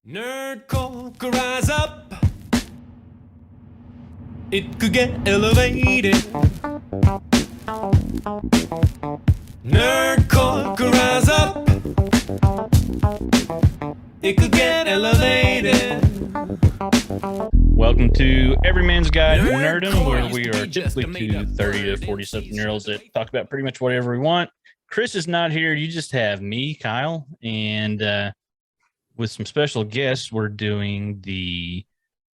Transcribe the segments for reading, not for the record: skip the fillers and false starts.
Nerd could rise up. It could get elevated. Nerd could rise up. It could get elevated. Welcome to Every Man's Guide to Nerdom, where we are typically two 30 to 40-something-year-olds that talk about pretty much whatever we want. Chris is not here. You just have me, Kyle, and with some special guests, we're doing the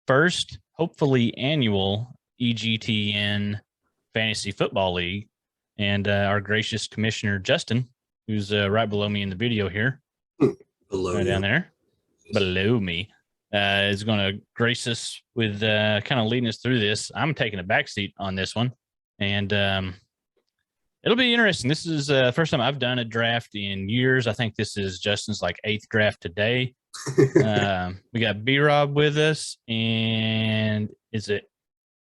first, hopefully annual EGTN Fantasy Football League. And our gracious commissioner, Justin, who's right below me in the video here. Below right down there. Below me. Is going to grace us with kind of leading us through this. I'm taking a backseat on this one. And it'll be interesting. This is the first time I've done a draft in years. I think this is Justin's like 8th draft today. We got B-Rob with us. And is it?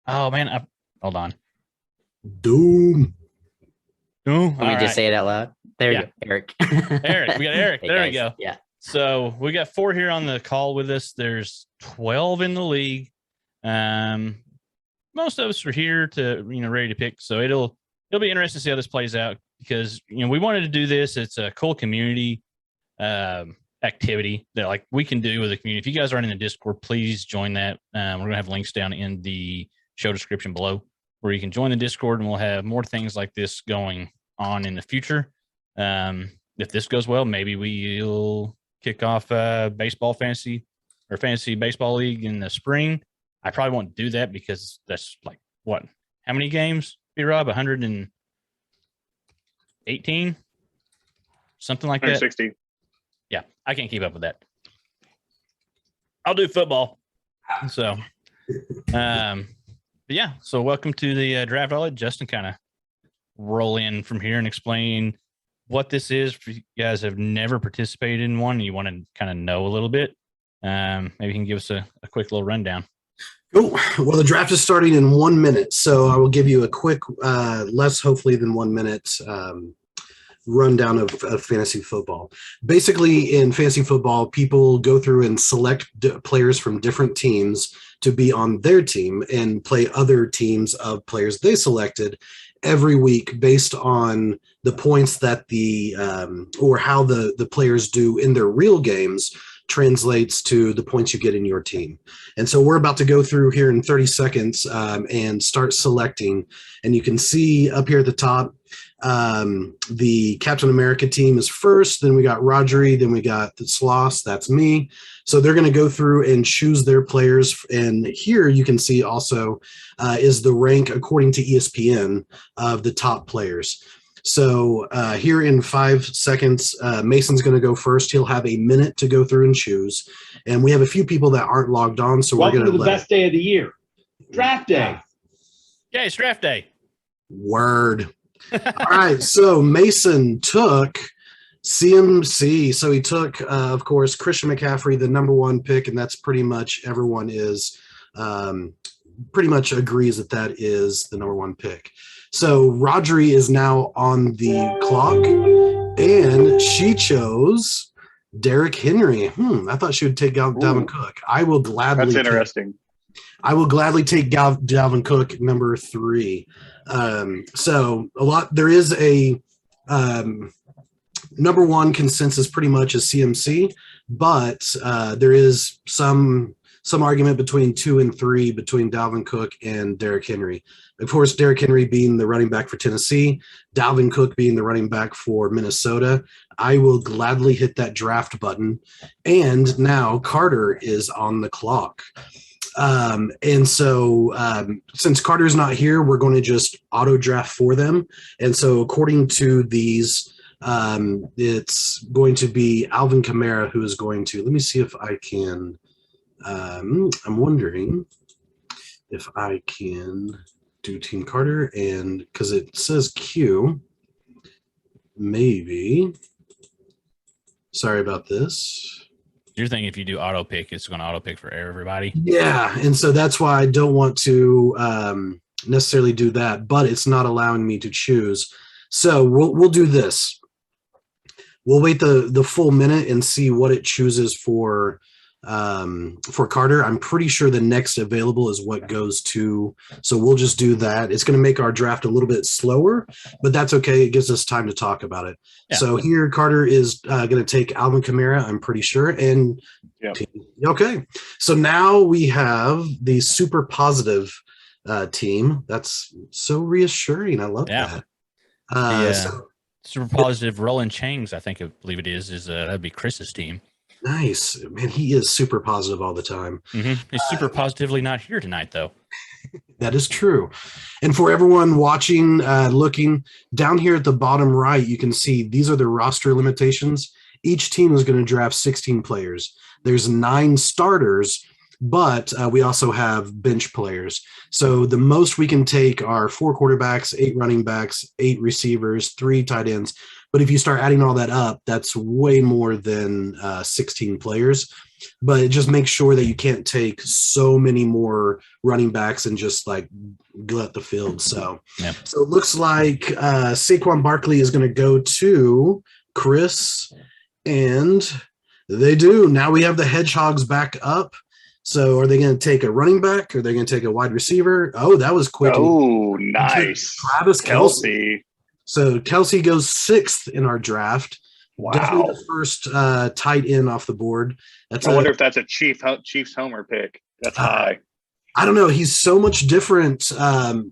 Oh, man. Hold on. Doom. Let me just say it out loud. There you go, Eric. Eric. We got Eric. Hey, there guys. we go. Yeah. So we got 4 here on the call with us. There's 12 in the league. Most of us are here to, ready to pick. So it'll be interesting to see how this plays out because, we wanted to do this. It's a cool community activity that we can do with the community. If you guys aren't in the Discord, please join that. We're going to have links down in the show description below where you can join the Discord, and we'll have more things like this going on in the future. If this goes well, maybe we'll kick off baseball fantasy or fantasy baseball league in the spring. I probably won't do that because that's how many games, B-Rob? 118? Something like that? 160. Yeah, I can't keep up with that. I'll do football. So, yeah, so welcome to the draft. I'll let Justin kind of roll in from here and explain what this is. For you guys have never participated in one, and you want to kind of know a little bit. Maybe you can give us a quick little rundown. Oh, well, the draft is starting in 1 minute, so I will give you a quick, less hopefully than 1 minute rundown of fantasy football. Basically, in fantasy football, people go through and select players from different teams to be on their team and play other teams of players they selected every week based on the points that or how the players do in their real games translates to the points you get in your team. And so we're about to go through here in 30 seconds and start selecting. And you can see up here at the top, the Captain America team is first. Then we got Rodri. Then we got the Sloss. That's me. So they're going to go through and choose their players. And here you can see also is the rank according to ESPN of the top players. So here in 5 seconds, Mason's going to go first. He'll have a minute to go through and choose. And we have a few people that aren't logged on, so we're going to the best day of the year, draft day. Yeah, it's draft day. Word. All right, so Mason took CMC. So he took, of course, Christian McCaffrey, the number 1 pick, and that's pretty much everyone is pretty much agrees that is the number 1 pick. So Rodri is now on the clock, and she chose Derrick Henry. I thought she would take Dalvin Cook. I will gladly. That's interesting. I will gladly take Dalvin Cook, number 3. So there is a number 1 consensus pretty much is CMC, but there is some argument between 2 and 3 between Dalvin Cook and Derrick Henry. Of course, Derrick Henry being the running back for Tennessee, Dalvin Cook being the running back for Minnesota. I will gladly hit that draft button. And now Carter is on the clock. And so since Carter's not here, we're going to just auto draft for them. And so according to these, it's going to be Alvin Kamara who is going to, let me see if I can, I'm wondering if I can do Team Carter, and because it says Q, maybe. Sorry about this. You're thinking if you do auto pick, it's going to auto pick for everybody. Yeah, and so that's why I don't want to necessarily do that, but it's not allowing me to choose. So we'll do this. We'll wait the full minute and see what it chooses for for Carter. I'm pretty sure the next available is what goes to. So we'll just do that. It's going to make our draft a little bit slower, but that's okay. It gives us time to talk about it. Yeah. So here Carter is going to take Alvin Kamara, I'm pretty sure. And okay. So now we have the super positive team. That's so reassuring. I love that. So, super positive Roland Chang's, I believe it is that'd be Chris's team. Nice, man. He is super positive all the time. Mm-hmm. He's super positively not here tonight, though. That is true. And for everyone watching, looking down here at the bottom right, you can see these are the roster limitations. Each team is going to draft 16 players. There's 9 starters, but we also have bench players. So the most we can take are 4 quarterbacks, 8 running backs, 8 receivers, 3 tight ends. But if you start adding all that up, that's way more than 16 players. But it just makes sure that you can't take so many more running backs and just like glut the field. So it looks like Saquon Barkley is going to go to Chris, and they do. Now we have the Hedgehogs back up. So are they going to take a running back? Are they going to take a wide receiver? Oh, that was quick. Oh, nice. Travis Kelce. So Kelsey goes 6th in our draft. Wow. Definitely the first tight end off the board. I wonder if that's a Chiefs homer pick. That's high. I don't know. He's so much different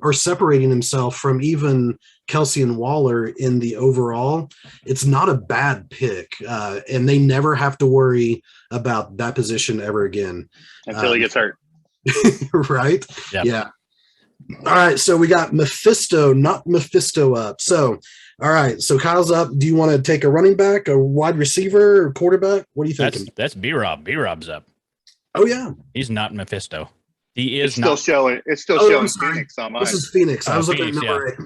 or separating himself from even Kelsey and Waller in the overall. It's not a bad pick. And they never have to worry about that position ever again. Until he gets hurt. Right? Yep. Yeah. All right, so we got Mephisto, not Mephisto up. So, all right, so Kyle's up. Do you want to take a running back, a wide receiver, or quarterback? What are you thinking? That's B-Rob. B-Rob's up. Oh, yeah. He's not Mephisto. He is It's showing Phoenix on mine. This is Phoenix. I was looking at number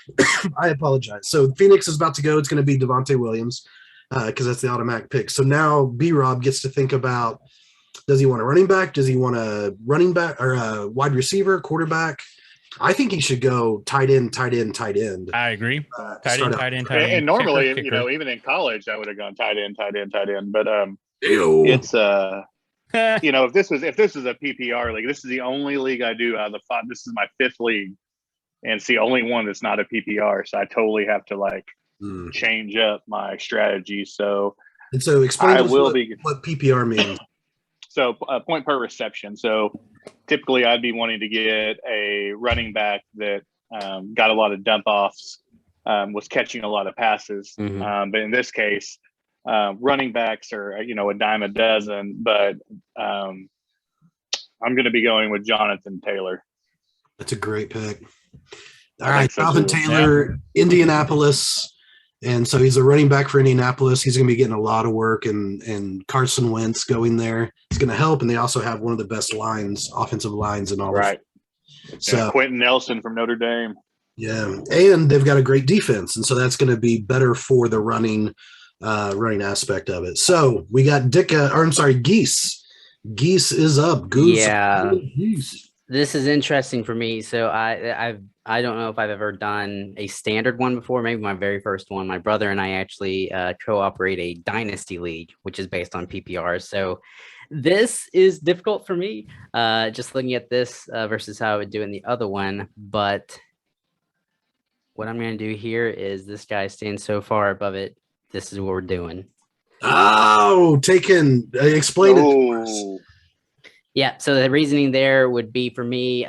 8. I apologize. So Phoenix is about to go. It's going to be Devontae Williams because that's the automatic pick. So now B-Rob gets to think about, does he want a running back? Does he want a running back or a wide receiver, quarterback? I think he should go tight end. I agree. Tight end. And normally, even in college, I would have gone tight end. But it's if this was a PPR league, this is the only league I do out of the 5. This is my 5th league, and it's the only one that's not a PPR. So I totally have to change up my strategy. So explain what PPR means. So point per reception. So typically I'd be wanting to get a running back that got a lot of dump offs, was catching a lot of passes. Mm-hmm. But in this case, running backs are, a dime a dozen, but I'm going to be going with Jonathan Taylor. That's a great pick. All right. Jonathan Taylor, Indianapolis. And so he's a running back for Indianapolis. He's going to be getting a lot of work, and Carson Wentz going there. It's going to help. And they also have one of the best offensive lines in all. Right. So Quentin Nelson from Notre Dame. Yeah. And they've got a great defense. And so that's going to be better for the running aspect of it. So we got Geese. Geese is up. Goose. Yeah. Geese. This is interesting for me. So I don't know if I've ever done a standard one before. Maybe my very first one. My brother and I actually co-operate a dynasty league, which is based on PPR. So this is difficult for me, just looking at this versus how I would do in the other one. But what I'm going to do here is this guy stands so far above it. This is what we're doing. Oh, explain it to us. Yeah, so the reasoning there would be for me,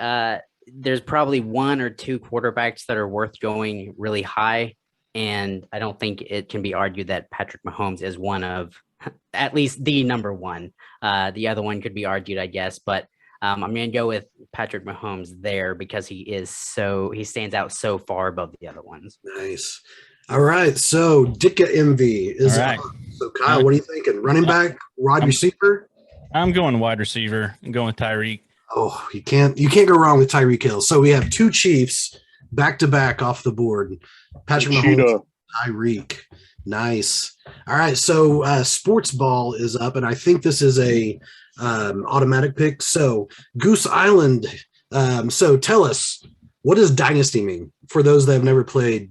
there's probably 1 or 2 quarterbacks that are worth going really high, and I don't think it can be argued that Patrick Mahomes is one of at least the number one. The other one could be argued, I guess, but I'm going to go with Patrick Mahomes there because he stands out so far above the other ones. Nice. All right, so Dicka MV is up. So Kyle, what are you thinking? Running back, wide receiver? I'm going wide receiver. I'm going with Tyreek. Oh, you can't go wrong with Tyreek Hill. So we have 2 Chiefs back to back off the board. Patrick Mahomes, Tyreek. Nice. All right, so Sports Ball is up, and I think this is a automatic pick. So Goose Island. So tell us, what does dynasty mean for those that have never played?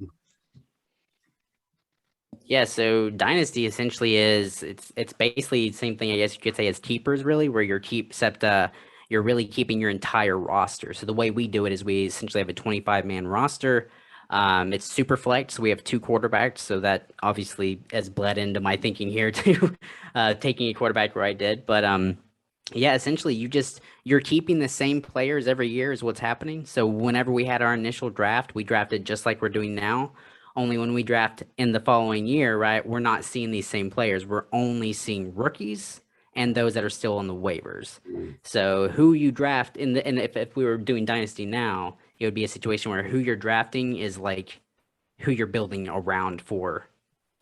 Yeah, so dynasty essentially is it's basically the same thing I guess you could say as keepers really, where you're really keeping your entire roster. So the way we do it is we essentially have a 25-man roster. It's super flex, so we have 2 quarterbacks, so that obviously has bled into my thinking here too, taking a quarterback where I did. But yeah, essentially you're keeping the same players every year is what's happening. So whenever we had our initial draft, we drafted just like we're doing now. Only when we draft in the following year, right, we're not seeing these same players. We're only seeing rookies and those that are still on the waivers. So who you draft and if we were doing dynasty now, it would be a situation where who you're drafting is like who you're building around for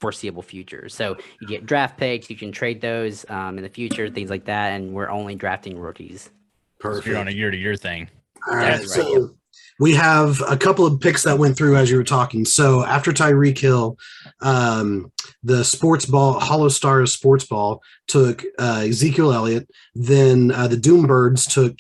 foreseeable future. So you get draft picks, you can trade those in the future, things like that, and we're only drafting rookies. Perfect. So you're on a year-to-year thing. All right. That's right, So we have a couple of picks that went through as you were talking. So after Tyreek Hill, the sports ball, Hollow Stars sports ball took Ezekiel Elliott. Then the Doombirds took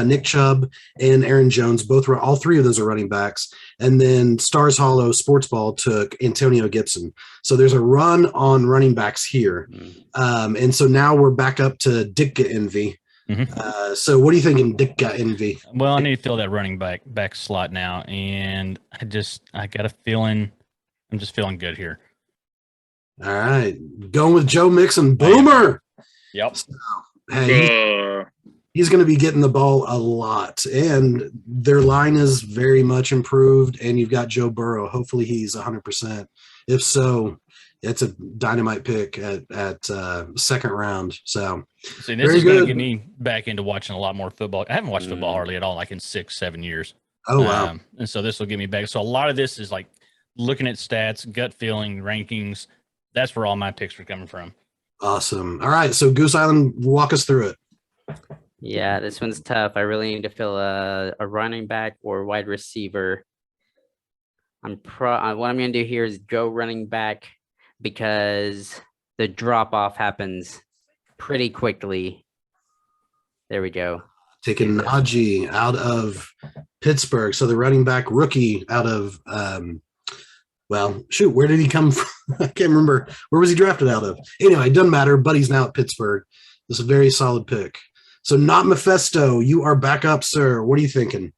Nick Chubb and Aaron Jones. All three of those are running backs. And then Stars Hollow sports ball took Antonio Gibson. So there's a run on running backs here. And so now we're back up to Ditka Envy. So what are you thinking, Ditka Envy? Well, I need to fill that running back slot now, and I got a feeling I'm just feeling good here. All right, going with Joe Mixon, Boomer. Yep. So, hey, he's going to be getting the ball a lot, and their line is very much improved. And you've got Joe Burrow. Hopefully, he's 100%. If so, it's a dynamite pick at second round. So, see, this is going to get me back into watching a lot more football. I haven't watched football hardly at all, like in 6-7 years. Oh wow! And so this will get me back. So a lot of this is like looking at stats, gut feeling, rankings. That's where all my picks are coming from. Awesome. All right, so Goose Island, walk us through it. Yeah, this one's tough. I really need to fill a running back or wide receiver. What I'm going to do here is go running back because the drop off happens pretty quickly. There we go. Taking Najee out of Pittsburgh. So the running back rookie out of, where did he come from? I can't remember. Where was he drafted out of? Anyway, it doesn't matter, but he's now at Pittsburgh. This is a very solid pick. So not Mephisto, you are back up, sir. What are you thinking?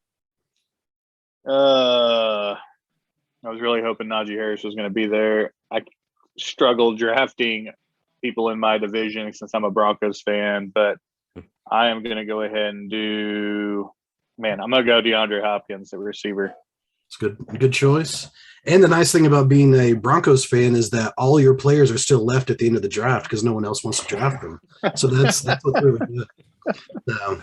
I was really hoping Najee Harris was going to be there. I struggled drafting people in my division since I'm a Broncos fan, but I am going to go ahead and I'm going to go DeAndre Hopkins, the receiver. It's good choice. And the nice thing about being a Broncos fan is that all your players are still left at the end of the draft because no one else wants to draft them. So that's what's really good. So,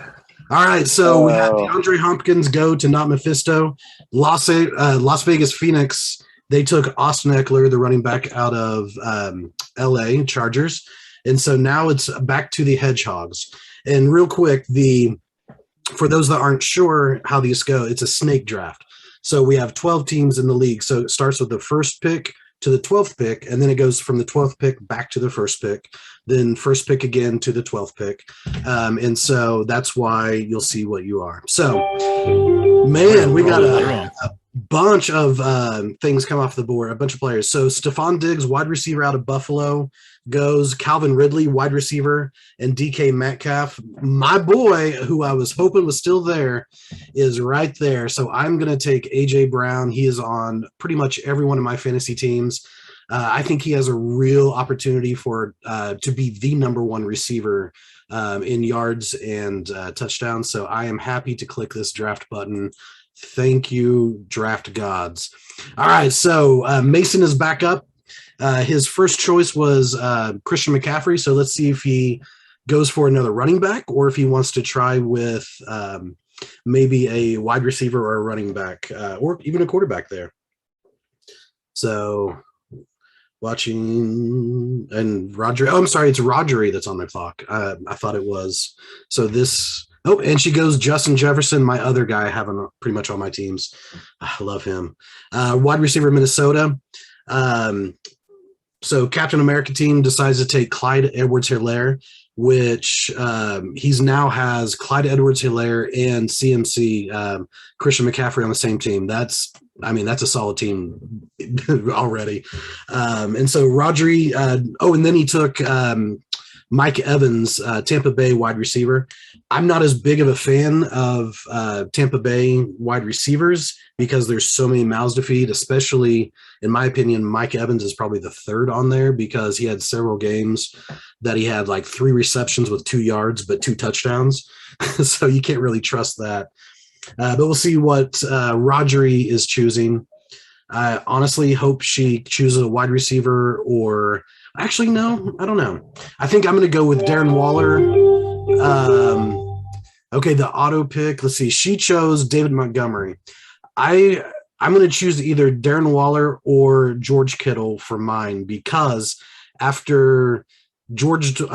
all right, so we had DeAndre Hopkins go to not Mephisto. Las Vegas Phoenix, they took Austin Eckler, the running back out of LA Chargers. And so now it's back to the Hedgehogs. And real quick, for those that aren't sure how these go, it's a snake draft. So we have 12 teams in the league. So it starts with the first pick to the 12th pick, and then it goes from the 12th pick back to the first pick, then first pick again to the 12th pick. And so that's why you'll see what you are. So, man, we got a bunch of things come off the board, a bunch of players. So Stephon Diggs, wide receiver out of Buffalo, goes. Calvin Ridley, wide receiver, and DK Metcalf. My boy, who I was hoping was still there, is right there. So I'm going to take A.J. Brown. He is on pretty much every one of my fantasy teams. I think he has a real opportunity to be the number one receiver in yards and touchdowns. So I am happy to click this draft button. Thank you, draft gods. All right, so Mason is back up. His first choice was Christian McCaffrey. So let's see if he goes for another running back or if he wants to try with maybe a wide receiver or a running back or even a quarterback there. So watching and Roger. Oh, I'm sorry. It's Rodgery that's on the clock. I thought it was. So this. Oh, and she goes Justin Jefferson, my other guy I have on pretty much all my teams. I love him. Wide receiver, Minnesota. So Captain America team decides to take Clyde Edwards-Helaire, which he's now has Clyde Edwards-Helaire and CMC Christian McCaffrey on the same team. That's I mean, that's a solid team already. And so Rodri, and then he took Mike Evans, Tampa Bay wide receiver. I'm not as big of a fan of Tampa Bay wide receivers because there's so many mouths to feed, especially, in my opinion, Mike Evans is probably the third on there because he had several games that he had like 3 receptions with 2 yards, but 2 touchdowns. So you can't really trust that. But we'll see what Rodri is choosing. I honestly hope she chooses a wide receiver or actually, no, I don't know. I think I'm going to go with Darren Waller. Okay, the auto pick. Let's see. She chose David Montgomery. I'm going to choose either Darren Waller or George Kittle for mine because after George Kittle,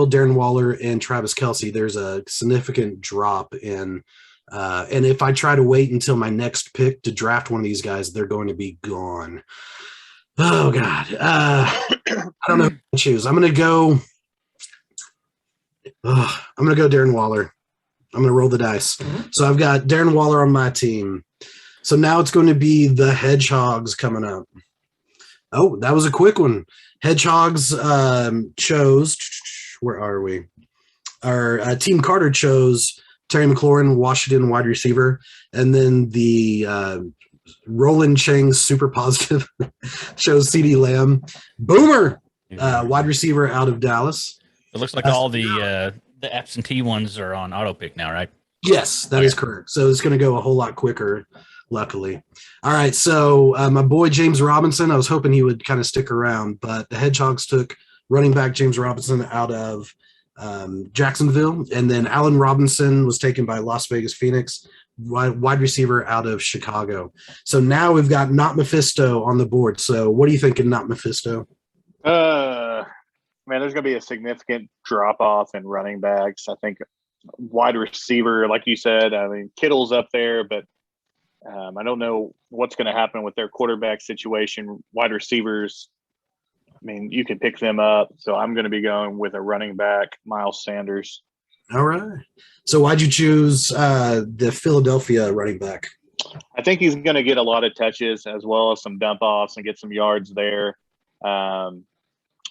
Darren Waller, and Travis Kelce, there's a significant drop in. And if I try to wait until my next pick to draft one of these guys, they're going to be gone. Oh God. I don't know what to choose. I'm going to go Darren Waller. I'm going to roll the dice. So I've got Darren Waller on my team. So now it's going to be the Hedgehogs coming up. Oh, that was a quick one. Hedgehogs chose, where are we? Our Team Carter chose Terry McLaurin, Washington wide receiver. And then the Roland Chang's super positive chose CeeDee Lamb. Boomer, wide receiver out of Dallas. It looks like all the absentee ones are on auto pick now, right? Yes, that is correct. So it's going to go a whole lot quicker, luckily. All right, so my boy James Robinson, I was hoping he would kind of stick around, but the Hedgehogs took running back James Robinson out of Jacksonville, and then Allen Robinson was taken by Las Vegas Phoenix, wide receiver out of Chicago. So now we've got Not Mephisto on the board. So what do you think of Not Mephisto? Man, there's going to be a significant drop-off in running backs. I think wide receiver, like you said, I mean, Kittle's up there, but I don't know what's going to happen with their quarterback situation. Wide receivers, I mean, you can pick them up. So I'm going to be going with a running back, Miles Sanders. All right. So why'd you choose the Philadelphia running back? I think he's going to get a lot of touches as well as some dump-offs and get some yards there.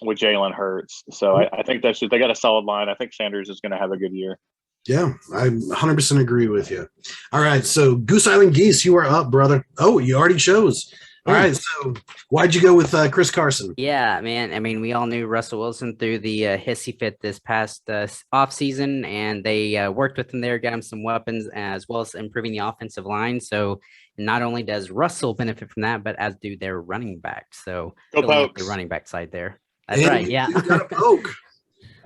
With Jalen Hurts. So I think that's just, they got a solid line. I think Sanders is going to have a good year. Yeah, I 100% agree with you. All right, so Goose Island Geese, you are up, brother. Oh, you already chose. All right, so why'd you go with Chris Carson? Yeah, man. I mean, we all knew Russell Wilson through the hissy fit this past offseason, and they worked with him there, got him some weapons, as well as improving the offensive line. So not only does Russell benefit from that, but as do their running backs. So the running back side there. That's and right. Yeah. You got a poke.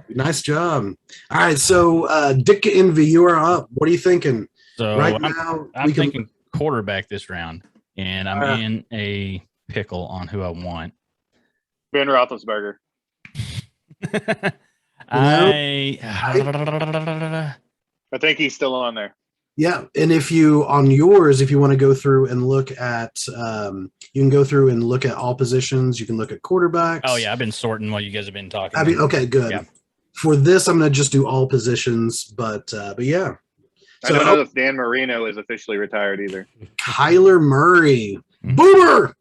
Nice job. All right. So, Dick Envy, you are up. What are you thinking? So right I'm thinking quarterback this round, and I'm in a pickle on who I want. Ben Roethlisberger. I think he's still on there. Yeah, and if you want to go through and look at, you can go through and look at all positions. You can look at quarterbacks. Oh yeah, I've been sorting what you guys have been talking. Okay, good. Yeah. For this, I'm going to just do all positions, but yeah. I don't know if Dan Marino is officially retired either. Kyler Murray, Boomer.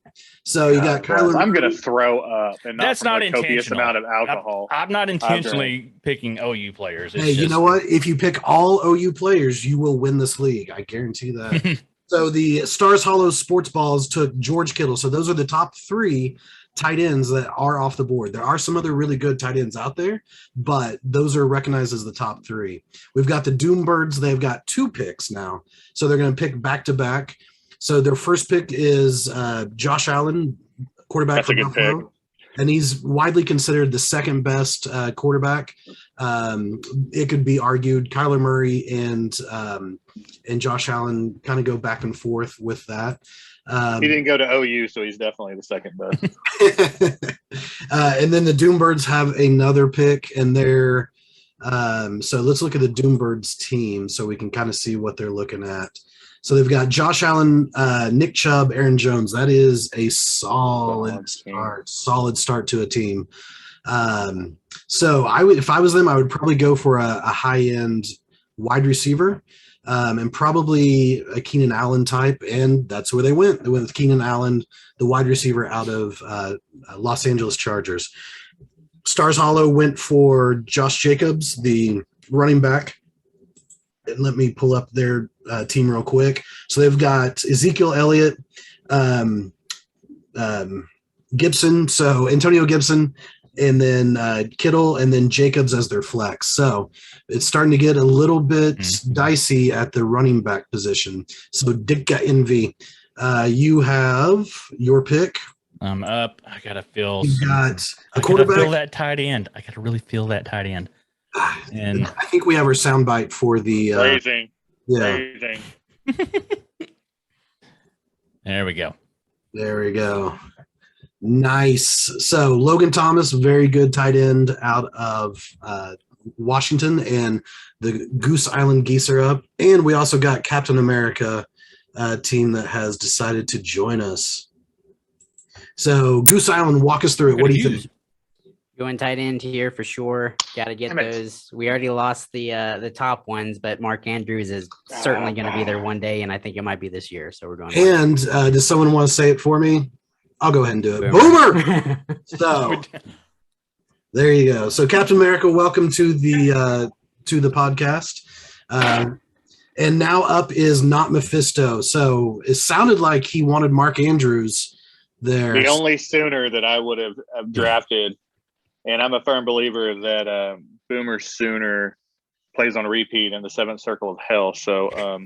So you got Kyler. I'm going to throw up, and that's not a copious intentional. amount of alcohol. I'm not intentionally picking OU players. Hey, you know what? If you pick all OU players, you will win this league. I guarantee that. So the Stars Hollow Sports Balls took George Kittle. So those are the top 3 tight ends that are off the board. There are some other really good tight ends out there, but those are recognized as the top 3. We've got the Doombirds. They've got 2 picks now. So they're going to pick back-to-back. So their first pick is Josh Allen, quarterback from Buffalo. And he's widely considered the second best quarterback. It could be argued Kyler Murray and Josh Allen kind of go back and forth with that. He didn't go to OU, so he's definitely the second best. And then the Doombirds have another pick, and they're so let's look at the Doombirds team so we can kind of see what they're looking at. So they've got Josh Allen, Nick Chubb, Aaron Jones. That is a solid start to a team. So if I was them, I would probably go for a high-end wide receiver. and probably a Keenan Allen type, and that's where they went. They went with Keenan Allen, the wide receiver out of Los Angeles Chargers. Stars Hollow went for Josh Jacobs, the running back. And let me pull up their team real quick. So they've got Ezekiel Elliott, Gibson, so Antonio Gibson, and then Kittle, and then Jacobs as their flex. So it's starting to get a little bit dicey at the running back position. So Dick NV, you have your pick. I'm up. I gotta feel. You got a quarterback. Feel that tight end. I gotta really feel that tight end. And I think we have our soundbite for the. Amazing. Yeah. Amazing. there we go. There we go. Nice. So Logan Thomas, very good tight end out of Washington, and the Goose Island Geese are up. And we also got Captain America team that has decided to join us. So Goose Island, walk us through it. What do you think? Going tight end here for sure. Got to get those. We already lost the top ones, but Mark Andrews is certainly going to be there one day, and I think it might be this year. So we're going. And does someone want to say it for me? I'll go ahead and do it. Boomer. So there you go. So Captain America, welcome to the podcast. And now up is Not Mephisto. So it sounded like he wanted Mark Andrews there. The only Sooner that I would have drafted, and I'm a firm believer that Boomer Sooner plays on repeat in the seventh circle of hell. So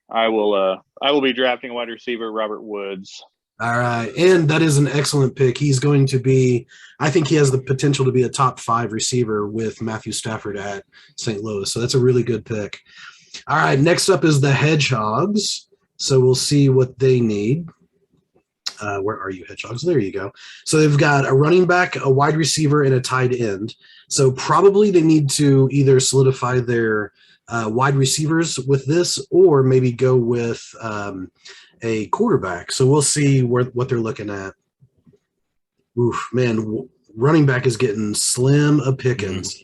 I will be drafting wide receiver Robert Woods. All right. And that is an excellent pick. He's going to be, I think he has the potential to be a top 5 receiver with Matthew Stafford at St. Louis. So that's a really good pick. All right. Next up is the Hedgehogs. So we'll see what they need. Where are you, Hedgehogs? There you go. So they've got a running back, a wide receiver, and a tight end. So probably they need to either solidify their wide receivers with this, or maybe go with a quarterback. So we'll see what they're looking at. Oof, man, running back is getting slim a pickings.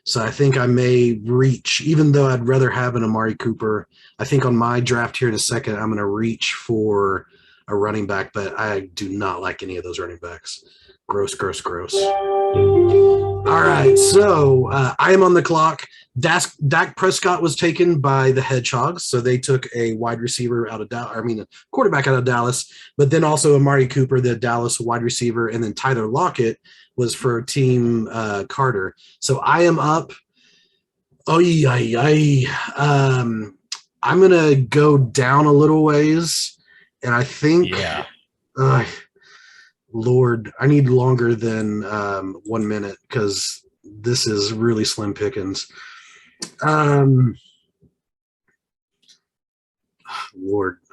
So I think I may reach, even though I'd rather have an Amari Cooper. I think on my draft here in a second, I'm going to reach for a running back, but I do not like any of those running backs. Gross, gross, gross. All right, so I am on the clock. Dak Prescott was taken by the Hedgehogs, so they took a wide receiver out of a quarterback out of Dallas, but then also Amari Cooper, the Dallas wide receiver, and then Tyler Lockett was for Team Carter. So I am up. I'm gonna go down a little ways, and I think, Lord, I need longer than 1 minute because this is really slim pickings. Lord,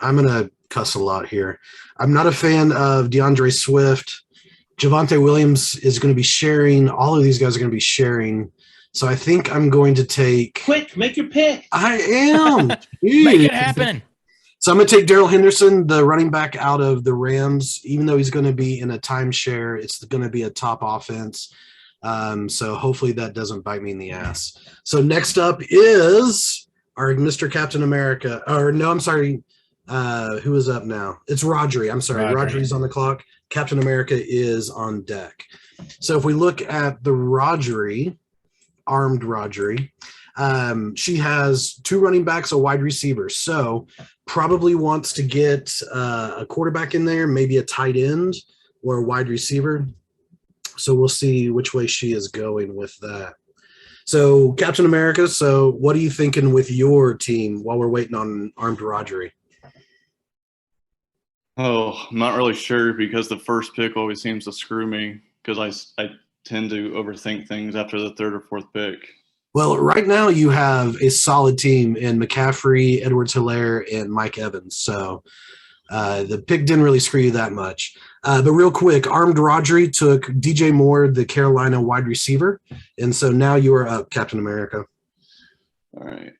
I'm going to cuss a lot here. I'm not a fan of DeAndre Swift. Javonte Williams is going to be sharing. All of these guys are going to be sharing. So I think I'm going to take. Quick, make your pick. I am. Make it happen. So I'm going to take Darrell Henderson, the running back out of the Rams. Even though he's going to be in a timeshare, it's going to be a top offense. So hopefully that doesn't bite me in the ass. So next up is our Mr. Captain America. Or no, I'm sorry. Who is up now? It's Rodri. I'm sorry. Rodri's on the clock. Captain America is on deck. So if we look at the Rodri, armed Rodri, she has 2 running backs, a wide receiver. So probably wants to get a quarterback in there, maybe a tight end or a wide receiver. So we'll see which way she is going with that. So Captain America, so what are you thinking with your team while we're waiting on armed Rodri? Oh, I'm not really sure because the first pick always seems to screw me because I tend to overthink things after the 3rd or 4th pick. Well, right now you have a solid team in McCaffrey, Edwards-Helaire, and Mike Evans. So the pick didn't really screw you that much. But real quick, armed Rodri took DJ Moore, the Carolina wide receiver. And so now you are up, Captain America. All right.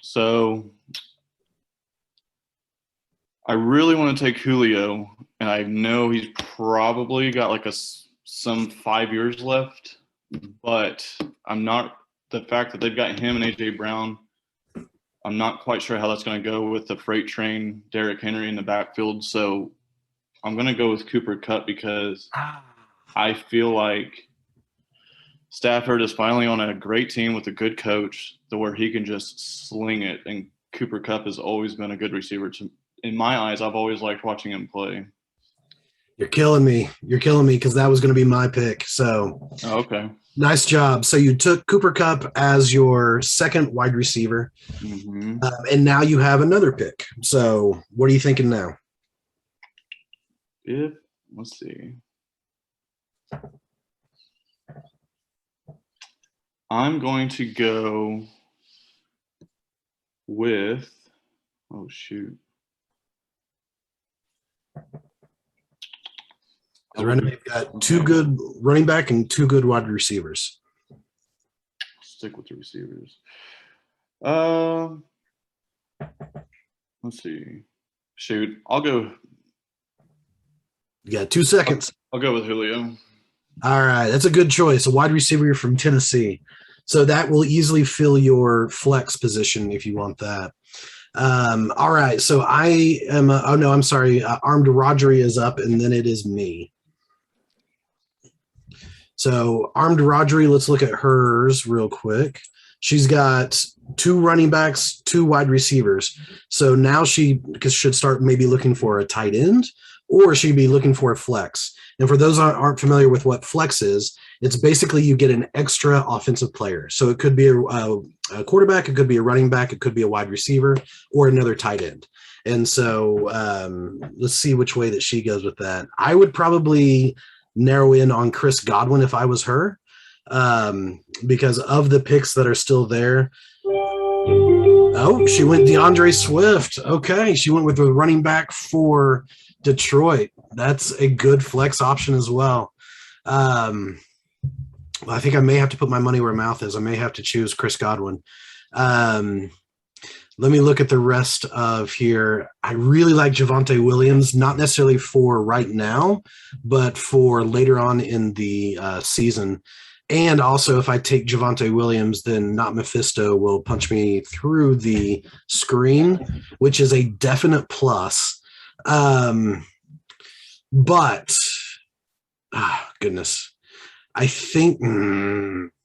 So I really want to take Julio, and I know he's probably got like some 5 years left, but I'm not – the fact that they've got him and A.J. Brown, I'm not quite sure how that's going to go with the freight train, Derrick Henry in the backfield. So I'm going to go with Cooper Kupp because I feel like Stafford is finally on a great team with a good coach to where he can just sling it. And Cooper Kupp has always been a good receiver. In my eyes, I've always liked watching him play. You're killing me. You're killing me because that was going to be my pick. So okay. Nice job. So you took Cooper Kupp as your second wide receiver, and now you have another pick. So what are you thinking now? Let's see. I'm going to go with – oh, shoot. We've got two good running back and two good wide receivers. Stick with the receivers. Let's see. Shoot, I'll go. You got 2 seconds. I'll go with Julio. All right, that's a good choice. A wide receiver from Tennessee. So that will easily fill your flex position if you want that. All right, so I am. I'm sorry. Armed Rodri is up, and then it is me. So Armed Rodri, let's look at hers real quick. She's got 2 running backs, 2 wide receivers. So now she should start maybe looking for a tight end, or she'd be looking for a flex. And for those that aren't familiar with what flex is, it's basically you get an extra offensive player. So it could be a quarterback, it could be a running back, it could be a wide receiver, or another tight end. And so let's see which way that she goes with that. I would probably narrow in on Chris Godwin if I was her, because of the picks that are still there. Oh, she went DeAndre Swift. Okay, she went with the running back for Detroit. That's a good flex option as well. I think I may have to put my money where my mouth is. I may have to choose Chris Godwin. Let me look at the rest of here. I really like Javonte Williams, not necessarily for right now, but for later on in the season. And also, if I take Javonte Williams, then Not Mephisto will punch me through the screen, which is a definite plus. But, goodness, I think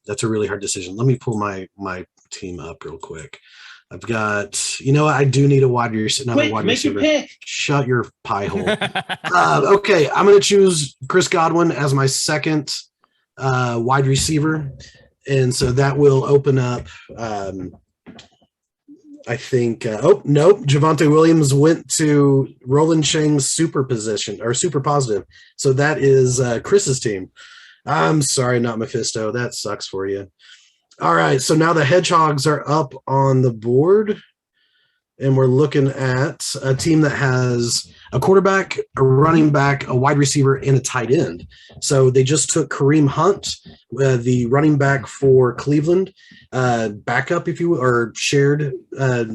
that's a really hard decision. Let me pull my team up real quick. I've got, I do need a wide receiver. Quick, make your pick. Shut your pie hole. Okay, I'm going to choose Chris Godwin as my second wide receiver. And so that will open up, I think, Javonte Williams went to Roland Chang's super position or super positive. So that is Chris's team. I'm sorry, Not Mephisto. That sucks for you. All right, so now the Hedgehogs are up on the board, and we're looking at a team that has a quarterback, a running back, a wide receiver, and a tight end. So they just took Kareem Hunt, the running back for Cleveland, backup, if you will, or shared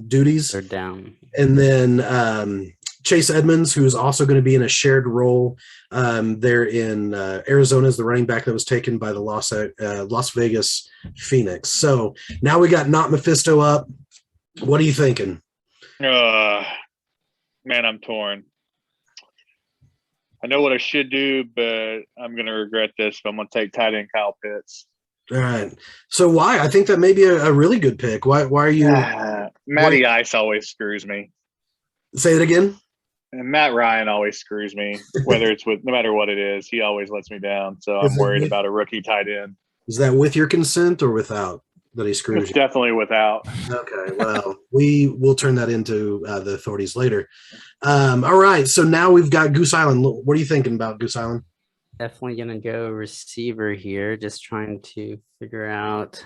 duties. They're down. And then Chase Edmonds, who's also going to be in a shared role there in Arizona, is the running back that was taken by the Las Vegas Phoenix. So now we got Not Mephisto up. What are you thinking? Man, I'm torn. I know what I should do, but I'm going to regret this. But I'm going to take tight end Kyle Pitts. All right. So why? I think that may be a really good pick. Why are you? Matty Ice always screws me. Say it again. And Matt Ryan always screws me, whether it's no matter what it is. He always lets me down. So I'm worried about a rookie tight end. Is that with your consent or without that he screws It's you? definitely without. Okay, well, we will turn that into the authorities later. All right, so now we've got Goose Island. What are you thinking about Goose Island? Definitely going to go receiver here. Just trying to figure out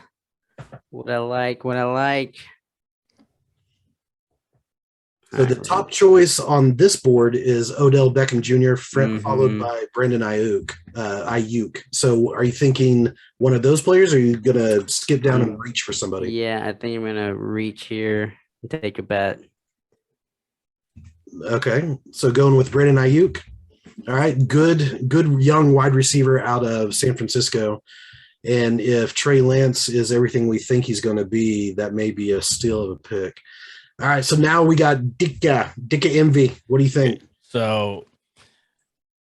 what I like. So the top choice on this board is Odell Beckham Jr., followed by Brandon Ayuk. So are you thinking one of those players, or are you going to skip down and reach for somebody? Yeah, I think I'm going to reach here and take a bet. Okay, so going with Brandon Ayuk. All right, good young wide receiver out of San Francisco. And if Trey Lance is everything we think he's going to be, that may be a steal of a pick. All right, so now we got Dicka Envy. What do you think? So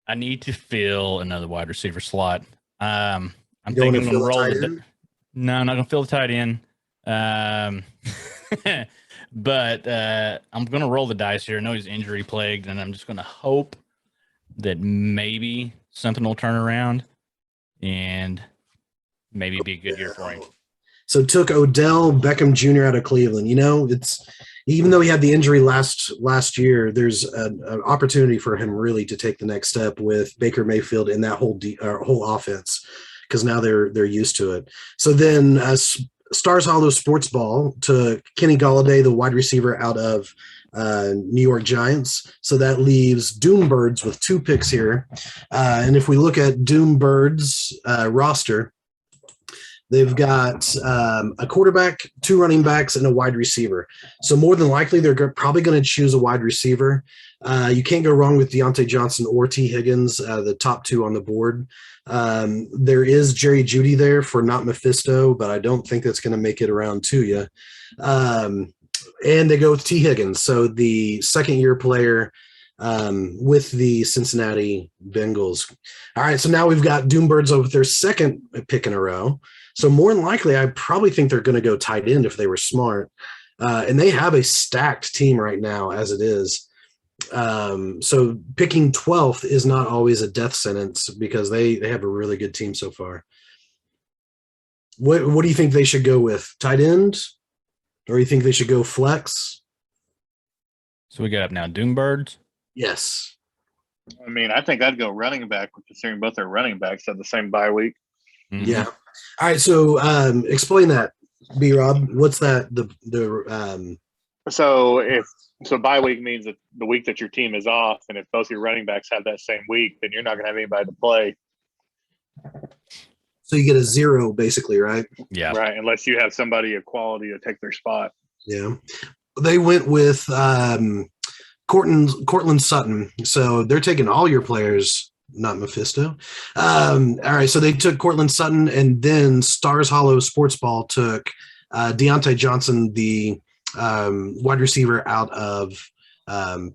I need to fill another wide receiver slot. I'm thinking I'm going to roll No, I'm not going to fill the tight end. But I'm going to roll the dice here. I know he's injury plagued, and I'm just going to hope that maybe something will turn around and maybe be a good year for him. So took Odell Beckham Jr. out of Cleveland. You know, it's even though he had the injury last year, there's an opportunity for him really to take the next step with Baker Mayfield in that whole offense, because now they're used to it. So then Stars Hollow Sports Ball took Kenny Golladay, the wide receiver out of New York Giants. So that leaves Doombirds with 2 picks here. And if we look at Doombird's roster, they've got a quarterback, 2 running backs, and a wide receiver. So more than likely, they're probably going to choose a wide receiver. You can't go wrong with Deontay Johnson or T. Higgins, the top 2 on the board. There is Jerry Jeudy there for Not Mephisto, but I don't think that's going to make it around to you. And they go with T. Higgins, so the second-year player with the Cincinnati Bengals. All right, so now we've got Doombirds with their second pick in a row. So more than likely, I probably think they're going to go tight end if they were smart. And they have a stacked team right now as it is. So picking 12th is not always a death sentence because they have a really good team so far. What do you think they should go with? Tight end? Or you think they should go flex? So we got up now Doombirds? Yes. I mean, I think I'd go running back, considering both their running backs had the same bye week. Mm-hmm. Yeah. All right. So explain that, B-Rob. What's that? So bye week means that the week that your team is off, and if both your running backs have that same week, then you're not going to have anybody to play. So you get a 0, basically, right? Yeah. Right, unless you have somebody of quality to take their spot. Yeah. They went with Cortland Sutton. So they're taking all your players, not Mephisto. All right. So they took Cortland Sutton, and then Stars Hollow Sports Ball took Deontay Johnson, the wide receiver out of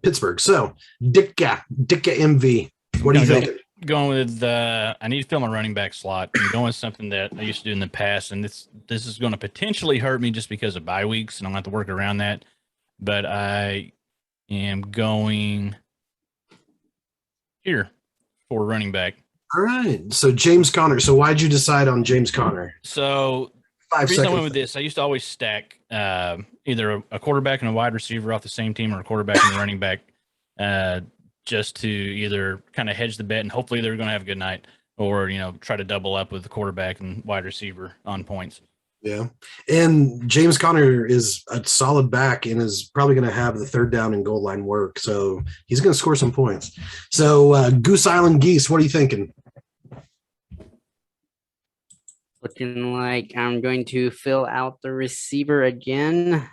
Pittsburgh. So Dicka MV. What do you think? Going with I need to fill my running back slot. I'm going with something that I used to do in the past, and this is going to potentially hurt me just because of bye weeks, and I'm going to have to work around that. But I am going here for running back. All right. So James Conner. So why'd you decide on James Conner? So 5 the reason I seconds. went with this, I used to always stack either a quarterback and a wide receiver off the same team, or a quarterback and a running back, just to either kind of hedge the bet and hopefully they're going to have a good night, or try to double up with the quarterback and wide receiver on points. Yeah. And James Conner is a solid back and is probably going to have the third down and goal line work. So he's going to score some points. So Goose Island Geese, what are you thinking? Looking like I'm going to fill out the receiver again.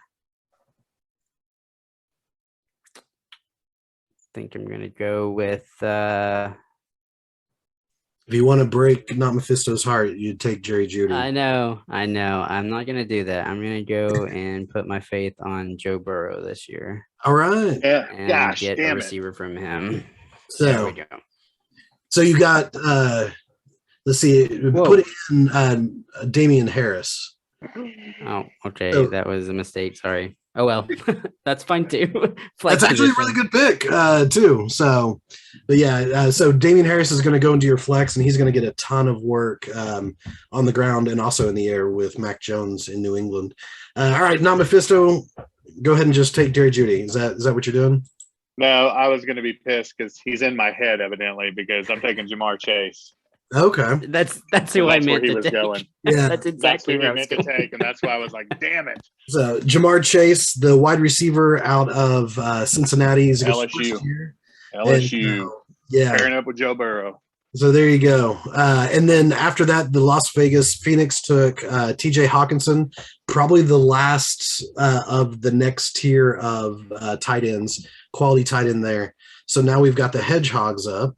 I think I'm going to go with If you want to break Not Mephisto's heart, you'd take Jerry Jeudy. I know. I'm not going to do that. I'm going to go and put my faith on Joe Burrow this year. All right. Yeah. And Gosh, get a damn it. receiver from him. There we So, go. so you got, let's see, Whoa. put in Damian Harris. Oh, okay. So- That was a mistake. Sorry. Oh, well. That's fine, too. That's actually a really good pick, too. So, but yeah, so Damian Harris is going to go into your flex, and he's going to get a ton of work on the ground and also in the air with Mac Jones in New England. All right, Not Mephisto, go ahead and just take Jerry Jeudy. Is that what you're doing? No, I was going to be pissed because he's in my head, evidently, because I'm taking Jamar Chase. Okay. That's who I That's where meant he to was take. going. Yeah. That's That's exactly who where he I was meant to going. take, and that's why I was like, damn it. So Jamar Chase, the wide receiver out of Cincinnati, is his LSU. first year. LSU And, yeah. pairing up with Joe Burrow. So there you go. And then after that, the Las Vegas Phoenix took TJ Hawkinson, probably the last of the next tier of tight ends, quality tight end there. So now we've got the Hedgehogs up.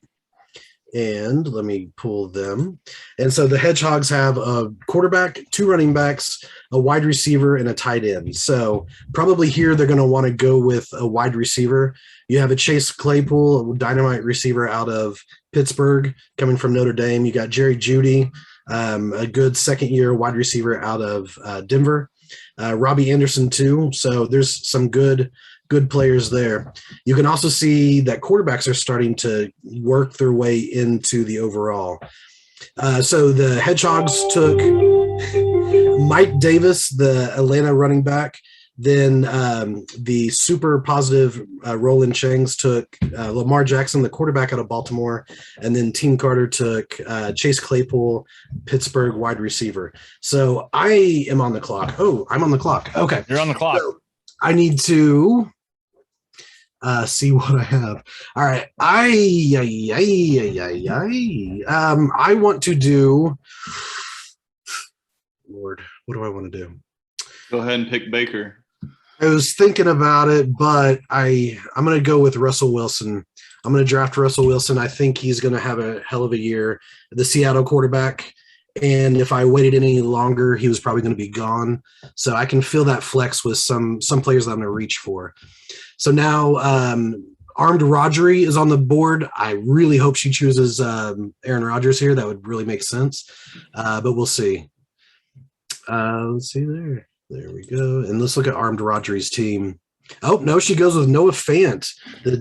And let me pull them. And so the Hedgehogs have a quarterback, 2 running backs, a wide receiver, and a tight end. So probably here they're going to want to go with a wide receiver. You have a Chase Claypool, a dynamite receiver out of Pittsburgh, coming from Notre Dame. You got Jerry Jeudy, a good second-year wide receiver out of Denver. Robbie Anderson too. So there's some good players there. You can also see that quarterbacks are starting to work their way into the overall. So the Hedgehogs took Mike Davis, the Atlanta running back. Then the super positive Roland Changs took Lamar Jackson, the quarterback out of Baltimore. And then Team Carter took Chase Claypool, Pittsburgh wide receiver. So I am on the clock. Oh, I'm on the clock. Okay. You're on the clock. So I need to see what I have. All right. I want to do, Lord, what do I want to do? Go ahead and pick Baker. I was thinking about it, but I'm going to go with Russell Wilson. I'm going to draft Russell Wilson. I think he's going to have a hell of a year, the Seattle quarterback. And if I waited any longer, he was probably going to be gone. So I can feel that flex with some players that I'm going to reach for. So now Armed Rodgery is on the board. I really hope she chooses Aaron Rodgers here. That would really make sense. But we'll see. Let's see there. There we go. And let's look at Armed Rodgery's team. Oh, no, she goes with Noah Fant, the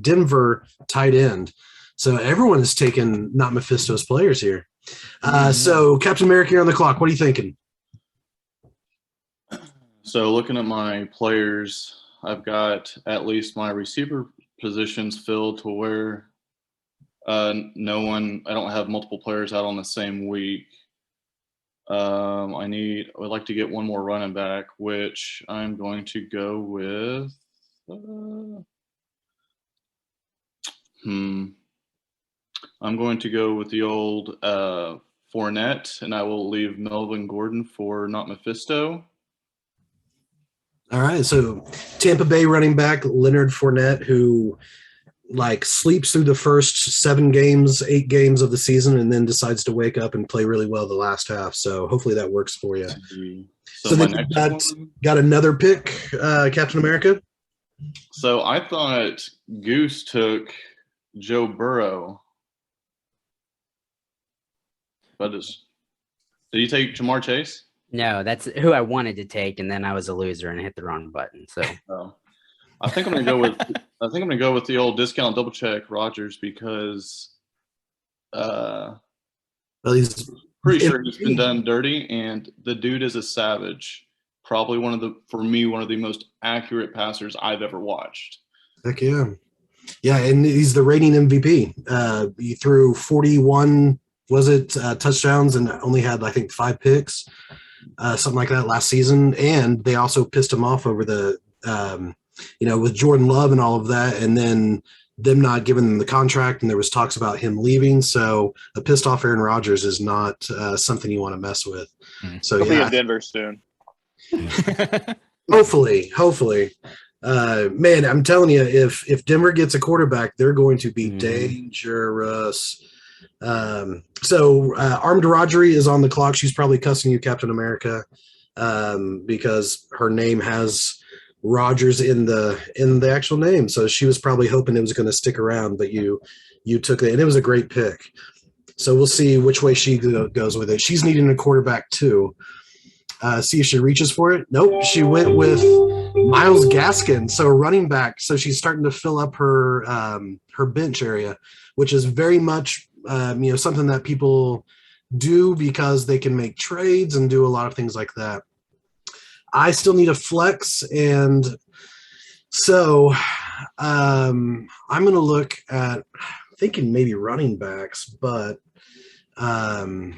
Denver tight end. So everyone is taking not Mephisto's players here. So Captain America, you're on the clock. What are you thinking? So looking at my players, I've got at least my receiver positions filled to where I don't have multiple players out on the same week. I would like to get one more running back, which I'm going to go with. I'm going to go with the old Fournette, and I will leave Melvin Gordon for not Mephisto. All right, so Tampa Bay running back Leonard Fournette, who sleeps through the first 8 games of the season, and then decides to wake up and play really well the last half. So hopefully that works for you. So then you got another pick, Captain America. So I thought Goose took Joe Burrow. But did you take Jamar Chase? No, that's who I wanted to take, and then I was a loser and hit the wrong button. So I think I'm gonna go with the old discount double check Rodgers because he's pretty sure he's been done dirty, and the dude is a savage. Probably one of the most accurate passers I've ever watched. Heck yeah. Yeah, and he's the reigning MVP. He threw 41 touchdowns and only had, I think, 5 picks, something like that last season. And they also pissed him off over the, with Jordan Love and all of that, and then them not giving him the contract, and there was talks about him leaving. So a pissed off Aaron Rodgers is not something you want to mess with. So he'll be in Denver soon. Hopefully. Man, I'm telling you, if Denver gets a quarterback, they're going to be dangerous. Armed Rodgery is on the clock. She's probably cussing you, Captain America, because her name has Rodgers in the actual name. So she was probably hoping it was going to stick around, but you took it, and it was a great pick. So we'll see which way she goes with it. She's needing a quarterback too. See if she reaches for it. Nope, she went with Myles Gaskin, so a running back. So she's starting to fill up her bench area, which is very much something that people do because they can make trades and do a lot of things like that. I still need a flex, and so I'm going to look at thinking maybe running backs, but the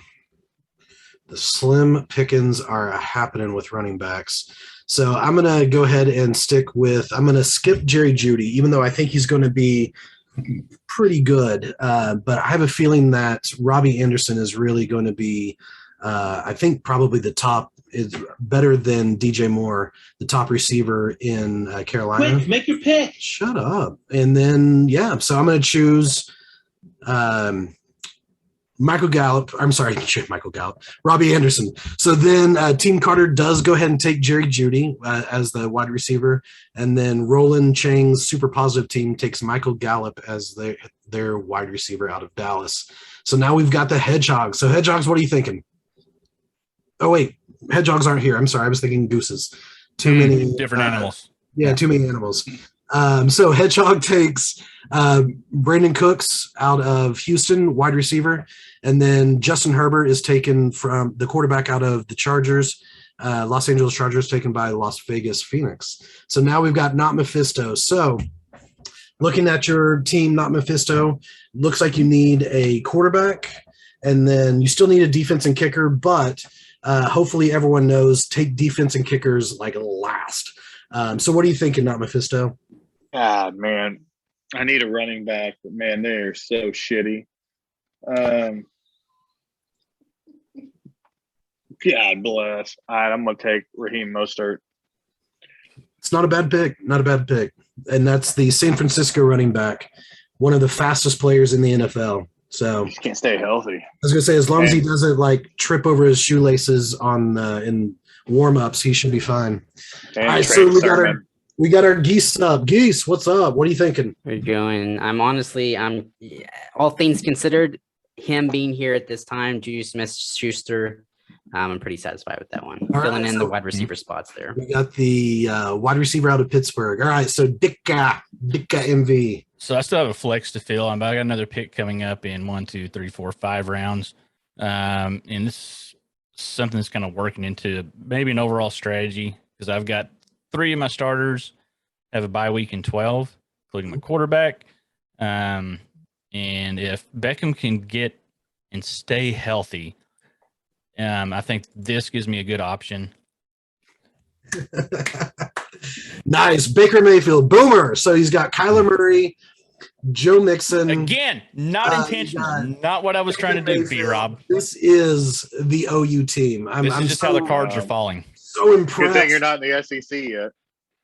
slim pickings are happening with running backs. So I'm going to go ahead and I'm going to skip Jerry Jeudy, even though I think he's going to be pretty good. But I have a feeling that Robbie Anderson is really going to be, I think probably the top is better than DJ Moore, the top receiver in Carolina. Quick, make your pick. Shut up. And then, so I'm going to choose Michael Gallup. I'm sorry, Michael Gallup. Robbie Anderson. So then Team Carter does go ahead and take Jerry Jeudy as the wide receiver. And then Roland Chang's super positive team takes Michael Gallup as their wide receiver out of Dallas. So now we've got the Hedgehogs. So Hedgehogs, what are you thinking? Oh, wait. Hedgehogs aren't here. I'm sorry. I was thinking gooses. Too many. Different animals. Yeah, too many animals. So Hedgehog takes Brandon Cooks out of Houston, wide receiver. And then Justin Herbert is taken from the quarterback out of the Chargers, Los Angeles Chargers, taken by Las Vegas Phoenix. So now we've got Not Mephisto. So looking at your team, Not Mephisto, looks like you need a quarterback, and then you still need a defense and kicker, but hopefully everyone knows take defense and kickers like last. So what are you thinking, Not Mephisto? God, man, I need a running back, but man, they're so shitty. God bless. All right, I'm gonna take Raheem Mostert. It's not a bad pick. Not a bad pick. And that's the San Francisco running back, one of the fastest players in the NFL. So Just can't stay healthy. I was gonna say, as long as he doesn't like trip over his shoelaces on in warm-ups, he should be fine. And All right, so we got our Geese up. Geese, what's up? What are you thinking? We're going. I'm all things considered, him being here at this time, Juju Smith-Schuster, I'm pretty satisfied with that one. All Filling right, in so the wide receiver spots there. We got the wide receiver out of Pittsburgh. All right, so Dicka MV. So I still have a flex to fill, but I got another pick coming up in 1, 2, 3, 4, 5 rounds. And this is something that's kind of working into maybe an overall strategy, because I've got 3 of my starters have a bye week in 12, including my quarterback. And if Beckham can get and stay healthy, I think this gives me a good option. Nice. Baker Mayfield. Boomer. So he's got Kyler Murray, Joe Mixon. Again, not intentional. Not what I was trying to do, B-Rob. This is the OU team. I'm just how the cards are falling. So impressed. Good thing you're not in the SEC yet.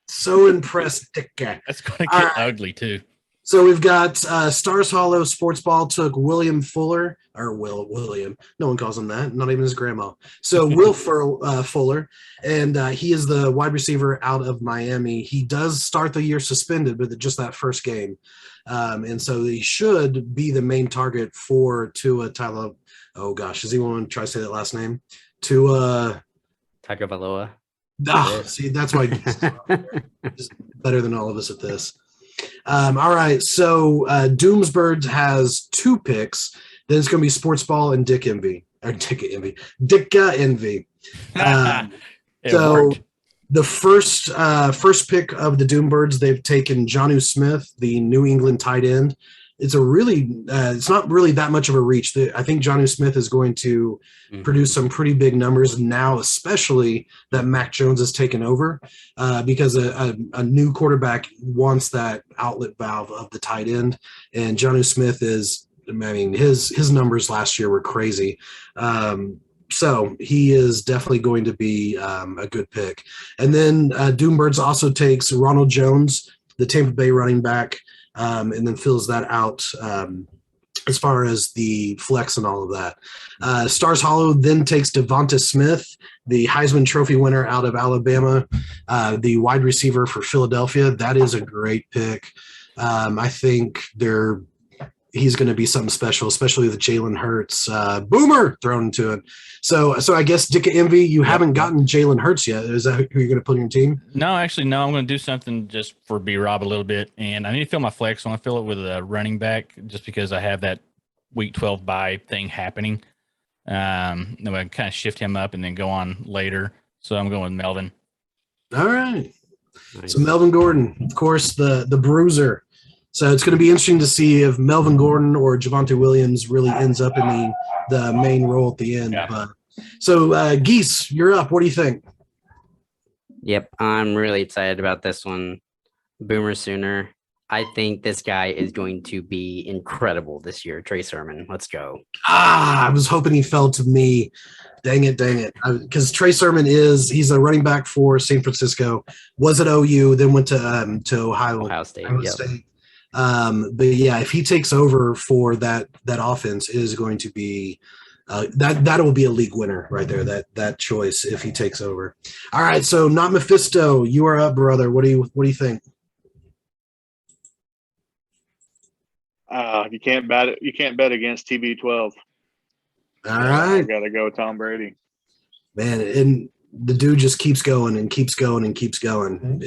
So impressed, Dicka. That's going to get ugly, too. So we've got Stars Hollow Sports Ball took William Fuller, or William. No one calls him that, not even his grandma. So Will Fuller, and he is the wide receiver out of Miami. He does start the year suspended, but just that first game. And so he should be the main target for Tua Tagovailoa. Oh, gosh. Does anyone want to try to say that last name? Tua Tagovailoa. See, that's why he's better than all of us at this. All right, so Doomsbirds has 2 picks. Then it's going to be Sports Ball and Dicka Envy. So the first pick of the Doombirds, they've taken Jonnu Smith, the New England tight end. It's it's not really that much of a reach. I think Jonnu Smith is going to produce some pretty big numbers now, especially that Mac Jones has taken over, because a new quarterback wants that outlet valve of the tight end. And Jonnu Smith his numbers last year were crazy. So he is definitely going to be a good pick. And then Doombirds also takes Ronald Jones, the Tampa Bay running back, and then fills that out as far as the flex and all of that. Stars Hollow then takes Devonta Smith, the Heisman Trophy winner out of Alabama, the wide receiver for Philadelphia. That is a great pick. I think he's going to be something special, especially with Jalen Hurts. Boomer thrown into it. So I guess Dicka Envy, you haven't gotten Jalen Hurts yet. Is that who you're going to put in your team? No, actually, no. I'm going to do something just for B-Rob a little bit, and I need to fill my flex. I want to fill it with a running back just because I have that week 12 bye thing happening. Then I can kind of shift him up and then go on later. So I'm going with Melvin. All right. Nice. So Melvin Gordon, of course, the bruiser. So it's going to be interesting to see if Melvin Gordon or Javonte Williams really ends up in the main role at the end. Yeah. But, so Geese, you're up. What do you think? Yep, I'm really excited about this one. Boomer Sooner. I think this guy is going to be incredible this year. Trey Sermon, let's go. I was hoping he fell to me. Dang it. Because Trey Sermon he's a running back for San Francisco, was at OU, then went to Ohio State. Ohio Yep. State. But yeah, if he takes over for that offense, it is going to be that will be a league winner right there. That choice if he takes over. All right, so not Mephisto, you are up, brother. What do you think? You can't bet it. You can't bet against TB12. All right, Got to go with Tom Brady. Man, and the dude just keeps going and keeps going and keeps going. And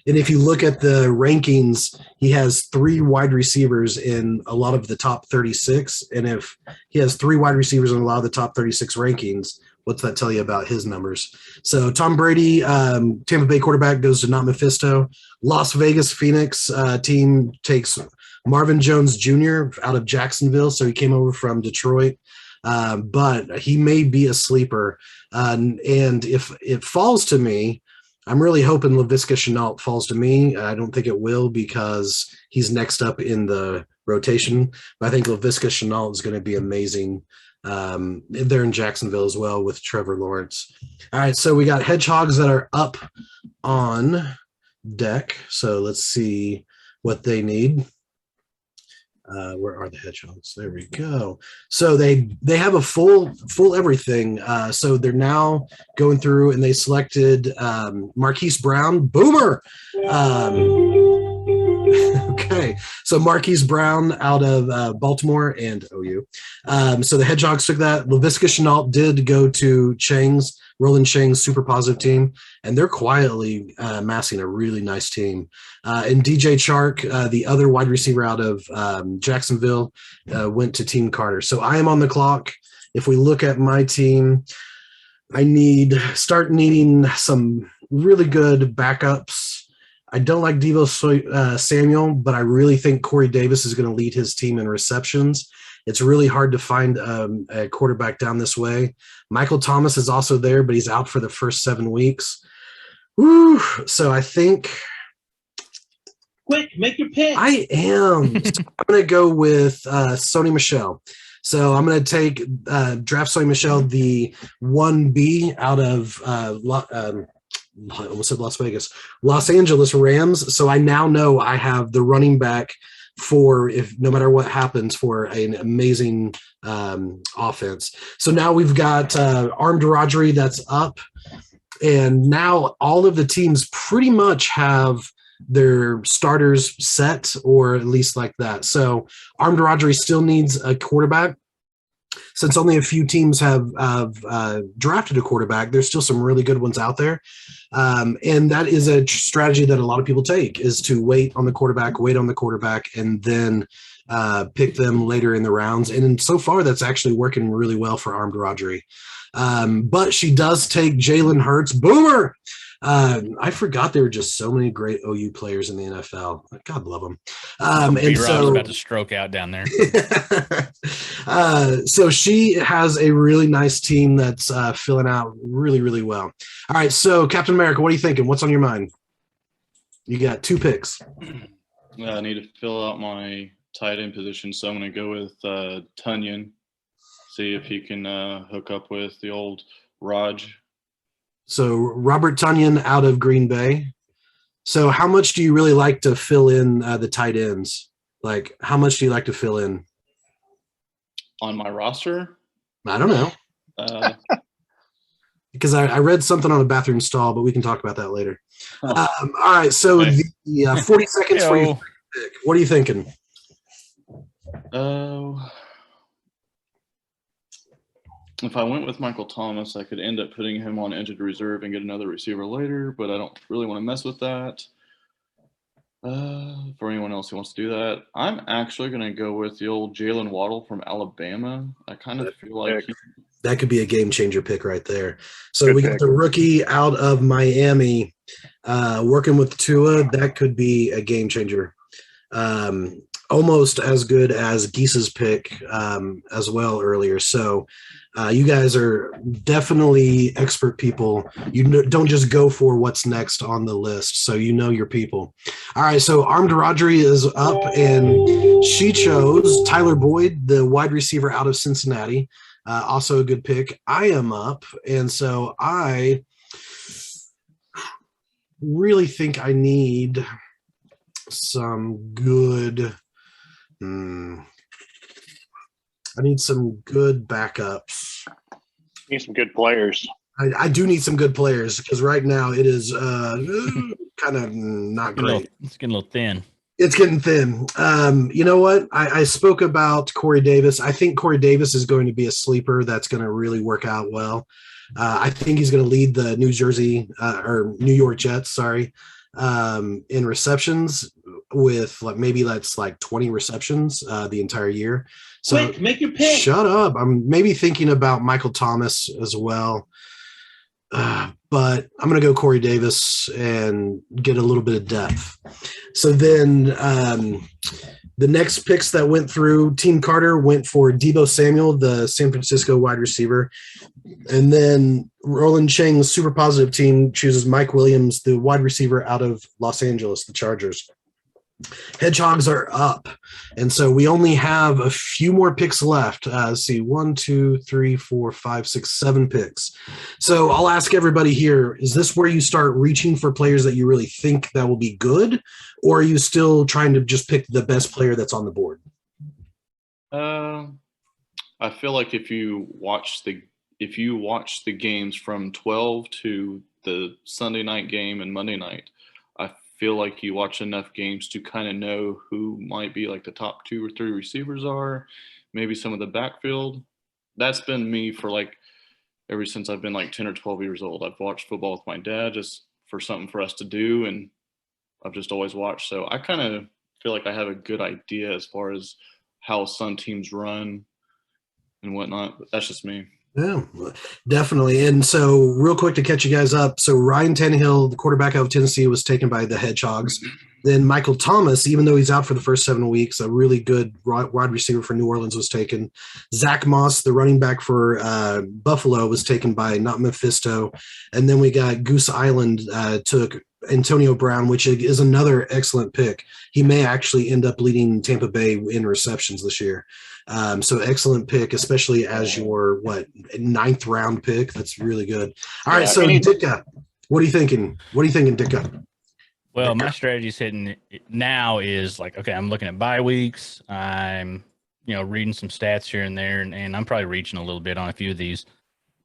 if you look at the rankings, he has 3 wide receivers in a lot of the top 36. And if he has 3 wide receivers in a lot of the top 36 rankings, what's that tell you about his numbers? So Tom Brady, Tampa Bay quarterback, goes to not Mephisto. Las Vegas Phoenix team takes Marvin Jones Jr. out of Jacksonville. So he came over from Detroit. But he may be a sleeper. And if it falls to me, I'm really hoping Laviska Shenault falls to me. I don't think it will because he's next up in the rotation. But I think Laviska Shenault is going to be amazing. They're in Jacksonville as well with Trevor Lawrence. All right, so we got hedgehogs that are up on deck. So let's see what they need. Where are the hedgehogs? There we go. So they have a full everything. So they're now going through and they selected Marquise Brown, Boomer. Okay, so Marquise Brown out of Baltimore and OU. So the hedgehogs took that. Laviska Shenault did go to Roland Chang's super positive team, and they're quietly amassing a really nice team. And DJ Chark, the other wide receiver out of Jacksonville, went to Team Carter. So I am on the clock. If we look at my team, I start needing some really good backups. I don't like Deebo Samuel, but I really think Corey Davis is going to lead his team in receptions. It's really hard to find a quarterback down this way. Michael Thomas is also there, but he's out for the first 7 weeks. Woo! So I think Quick, make your pick. I am. I'm going to go with Sony Michel. So I'm going to take draft Sony Michel, the 1B out of I almost said Las Vegas, Los Angeles Rams. So I now know I have the running back for if no matter what happens for an amazing offense. So now we've got Armed Rodri that's up, and now all of the teams pretty much have their starters set, or at least like that. So Armed Rodri still needs a quarterback. Since only a few teams have drafted a quarterback, there's still some really good ones out there. And that is a strategy that a lot of people take, is to wait on the quarterback, and then pick them later in the rounds. And so far, that's actually working really well for Armed Rodri. But she does take Jalen Hurts. Boomer! I forgot there were just so many great OU players in the NFL. God love them. And so about to stroke out down there. So she has a really nice team that's filling out really, really well. All right, so Captain America, what are you thinking? What's on your mind? You got 2 picks. I need to fill out my tight end position, so I'm going to go with Tunyon. See if he can hook up with the old Raj. So Robert Tunyon out of Green Bay. So how much do you really like to fill in the tight ends? Like, how much do you like to fill in? On my roster? I don't know. Because I read something on a bathroom stall, but we can talk about that later. All right, so Okay. the 40 seconds for your pick. What are you thinking? If I went with Michael Thomas, I could end up putting him on injured reserve and get another receiver later, but I don't really want to mess with that. For anyone else who wants to do that, I'm actually going to go with the old Jalen Waddle from Alabama. I kind of feel like that could be a game changer pick right there. So we got the rookie out of Miami working with Tua. That could be a game changer. Almost as good as Geese's pick as well earlier. So you guys are definitely expert people. You don't just go for what's next on the list. So you know your people. All right, so Armed Rodri is up, and she chose Tyler Boyd, the wide receiver out of Cincinnati. Also a good pick. I am up, and so I really think I need some good. I need some good backups. Need some good players. I do need some good players because right now it is kind of not great. It's getting a little thin. It's getting thin. You know what? I spoke about Corey Davis. I think Corey Davis is going to be a sleeper that's going to really work out well. I think he's going to lead the New York Jets, in receptions with maybe that's like 20 receptions the entire year. So Quick, make your pick. Shut up. I'm maybe thinking about Michael Thomas as well. But I'm going to go Corey Davis and get a little bit of depth. So then the next picks that went through, Team Carter went for Deebo Samuel, the San Francisco wide receiver. And then Roland Chang's super positive team chooses Mike Williams, the wide receiver out of Los Angeles, the Chargers. Hedgehogs are up. And so we only have a few more picks left. Let's see, 1, 2, 3, 4, 5, 6, 7 picks. So I'll ask everybody here, is this where you start reaching for players that you really think that will be good? Or are you still trying to just pick the best player that's on the board? I feel like if you watch the games from 12 to the Sunday night game and Monday night, I feel like you watch enough games to kind of know who might be like the top 2 or 3 receivers are, maybe some of the backfield. That's been me for like ever since I've been like 10 or 12 years old. I've watched football with my dad just for something for us to do, and I've just always watched. So I kind of feel like I have a good idea as far as how some teams run and whatnot. But that's just me. Yeah, definitely. And so real quick to catch you guys up. So Ryan Tannehill, the quarterback out of Tennessee, was taken by the Hedgehogs. Then Michael Thomas, even though he's out for the first 7 weeks, a really good wide receiver for New Orleans was taken. Zach Moss, the running back for Buffalo, was taken by not Mephisto. And then we got Goose Island took Antonio Brown, which is another excellent pick. He may actually end up leading Tampa Bay in receptions this year. So excellent pick, especially as your 9th round pick. That's really good. All right, so Ditka, what are you thinking? Ditka? Well, my strategy sitting now is like, okay, I'm looking at bye weeks. I'm, reading some stats here and there, and I'm probably reaching a little bit on a few of these.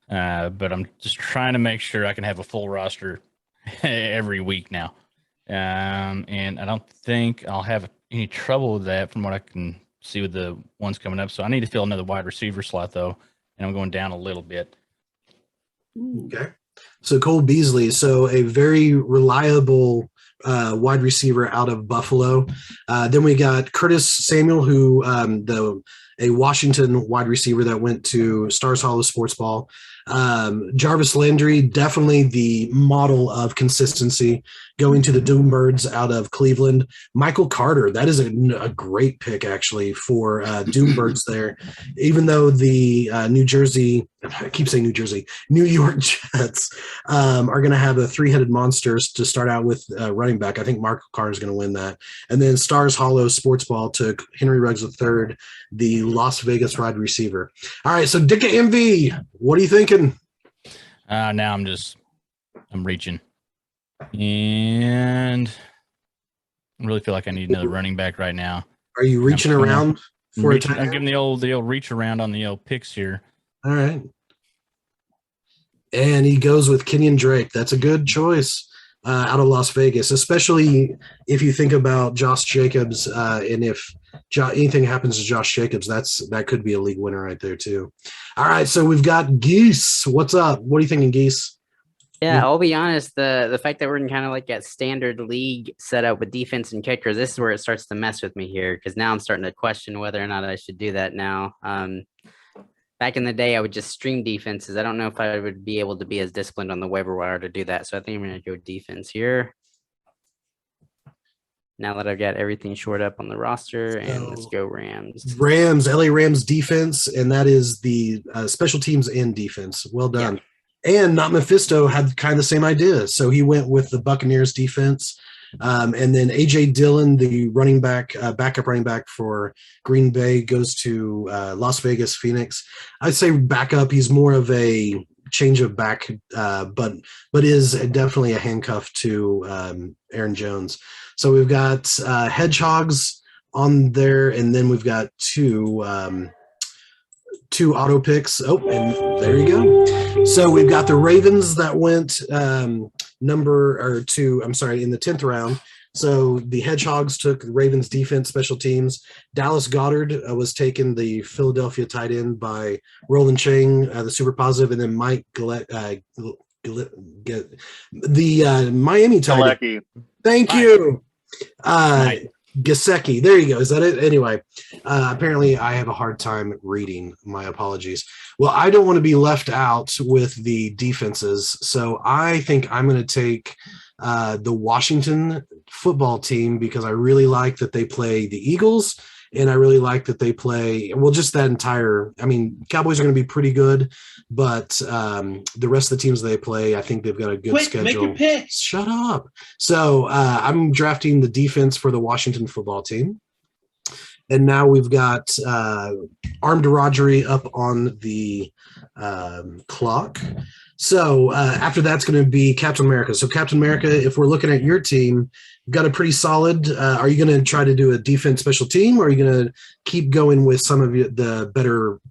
But I'm just trying to make sure I can have a full roster every week now. And I don't think I'll have any trouble with that from what I can see with the ones coming up. So I need to fill another wide receiver slot, though, and I'm going down a little bit. Okay. So Cole Beasley, so a very reliable wide receiver out of Buffalo. Then we got Curtis Samuel, who a Washington wide receiver that went to Stars Hollow Sports Ball. Jarvis Landry, definitely the model of consistency, going to the Doombirds out of Cleveland. Michael Carter, that is a great pick actually for Doombirds there, even though the New York Jets are going to have a 3-headed monsters to start out with running back. I think Mark Carter is going to win that. And then Stars Hollow Sports Ball took Henry Ruggs III, the Las Vegas wide receiver. All right, so Dicka MV, what are you thinking? Now I'm reaching. And I really feel like I need another running back right now. Are you reaching around for a tight end? I'm giving the old reach around on the old picks here. All right. And he goes with Kenyon Drake. That's a good choice out of Las Vegas, especially if you think about Josh Jacobs. And if anything happens to Josh Jacobs, that could be a league winner right there too. All right, so we've got Geese. What's up? What are you thinking, Geese? Yeah, I'll be honest. The fact that we're in kind of like a standard league setup with defense and kickers, this is where it starts to mess with me here, because now I'm starting to question whether or not I should do that now. Back in the day, I would just stream defenses. I don't know if I would be able to be as disciplined on the waiver wire to do that. So I think I'm going to go defense here. Now that I've got everything shored up on the roster, and let's go Rams. LA Rams defense, and that is the special teams and defense. Well done. Yeah. And Not Mephisto had kind of the same idea. So he went with the Buccaneers defense. And then A.J. Dillon, the running back, backup running back for Green Bay, goes to Las Vegas, Phoenix. I'd say backup. He's more of a change of back, but is definitely a handcuff to Aaron Jones. So we've got Hedgehogs on there, and then we've got two auto picks. Oh, and there you go. So we've got the Ravens that went in the 10th round. So the Hedgehogs took Ravens defense, special teams. Dallas Goedert was taken, the Philadelphia tight end, by Roland Chang, the super positive, and then Mike the Miami tight end. Thank you. Gesicki. There you go. Is that it? Anyway, apparently I have a hard time reading. My apologies. Well, I don't want to be left out with the defenses, so I think I'm going to take the Washington football team because I really like that they play the Eagles, and I really like that they play, well, just that entire, I mean, Cowboys are going to be pretty good, but the rest of the teams they play, I think they've got a good schedule. Make your pick. Shut up. So I'm drafting the defense for the Washington football team. And now we've got Armed Rodgery up on the clock. So after that's going to be Captain America. So Captain America, if we're looking at your team, got a pretty solid. Are you going to try to do a defense special team, or are you going to keep going with some of the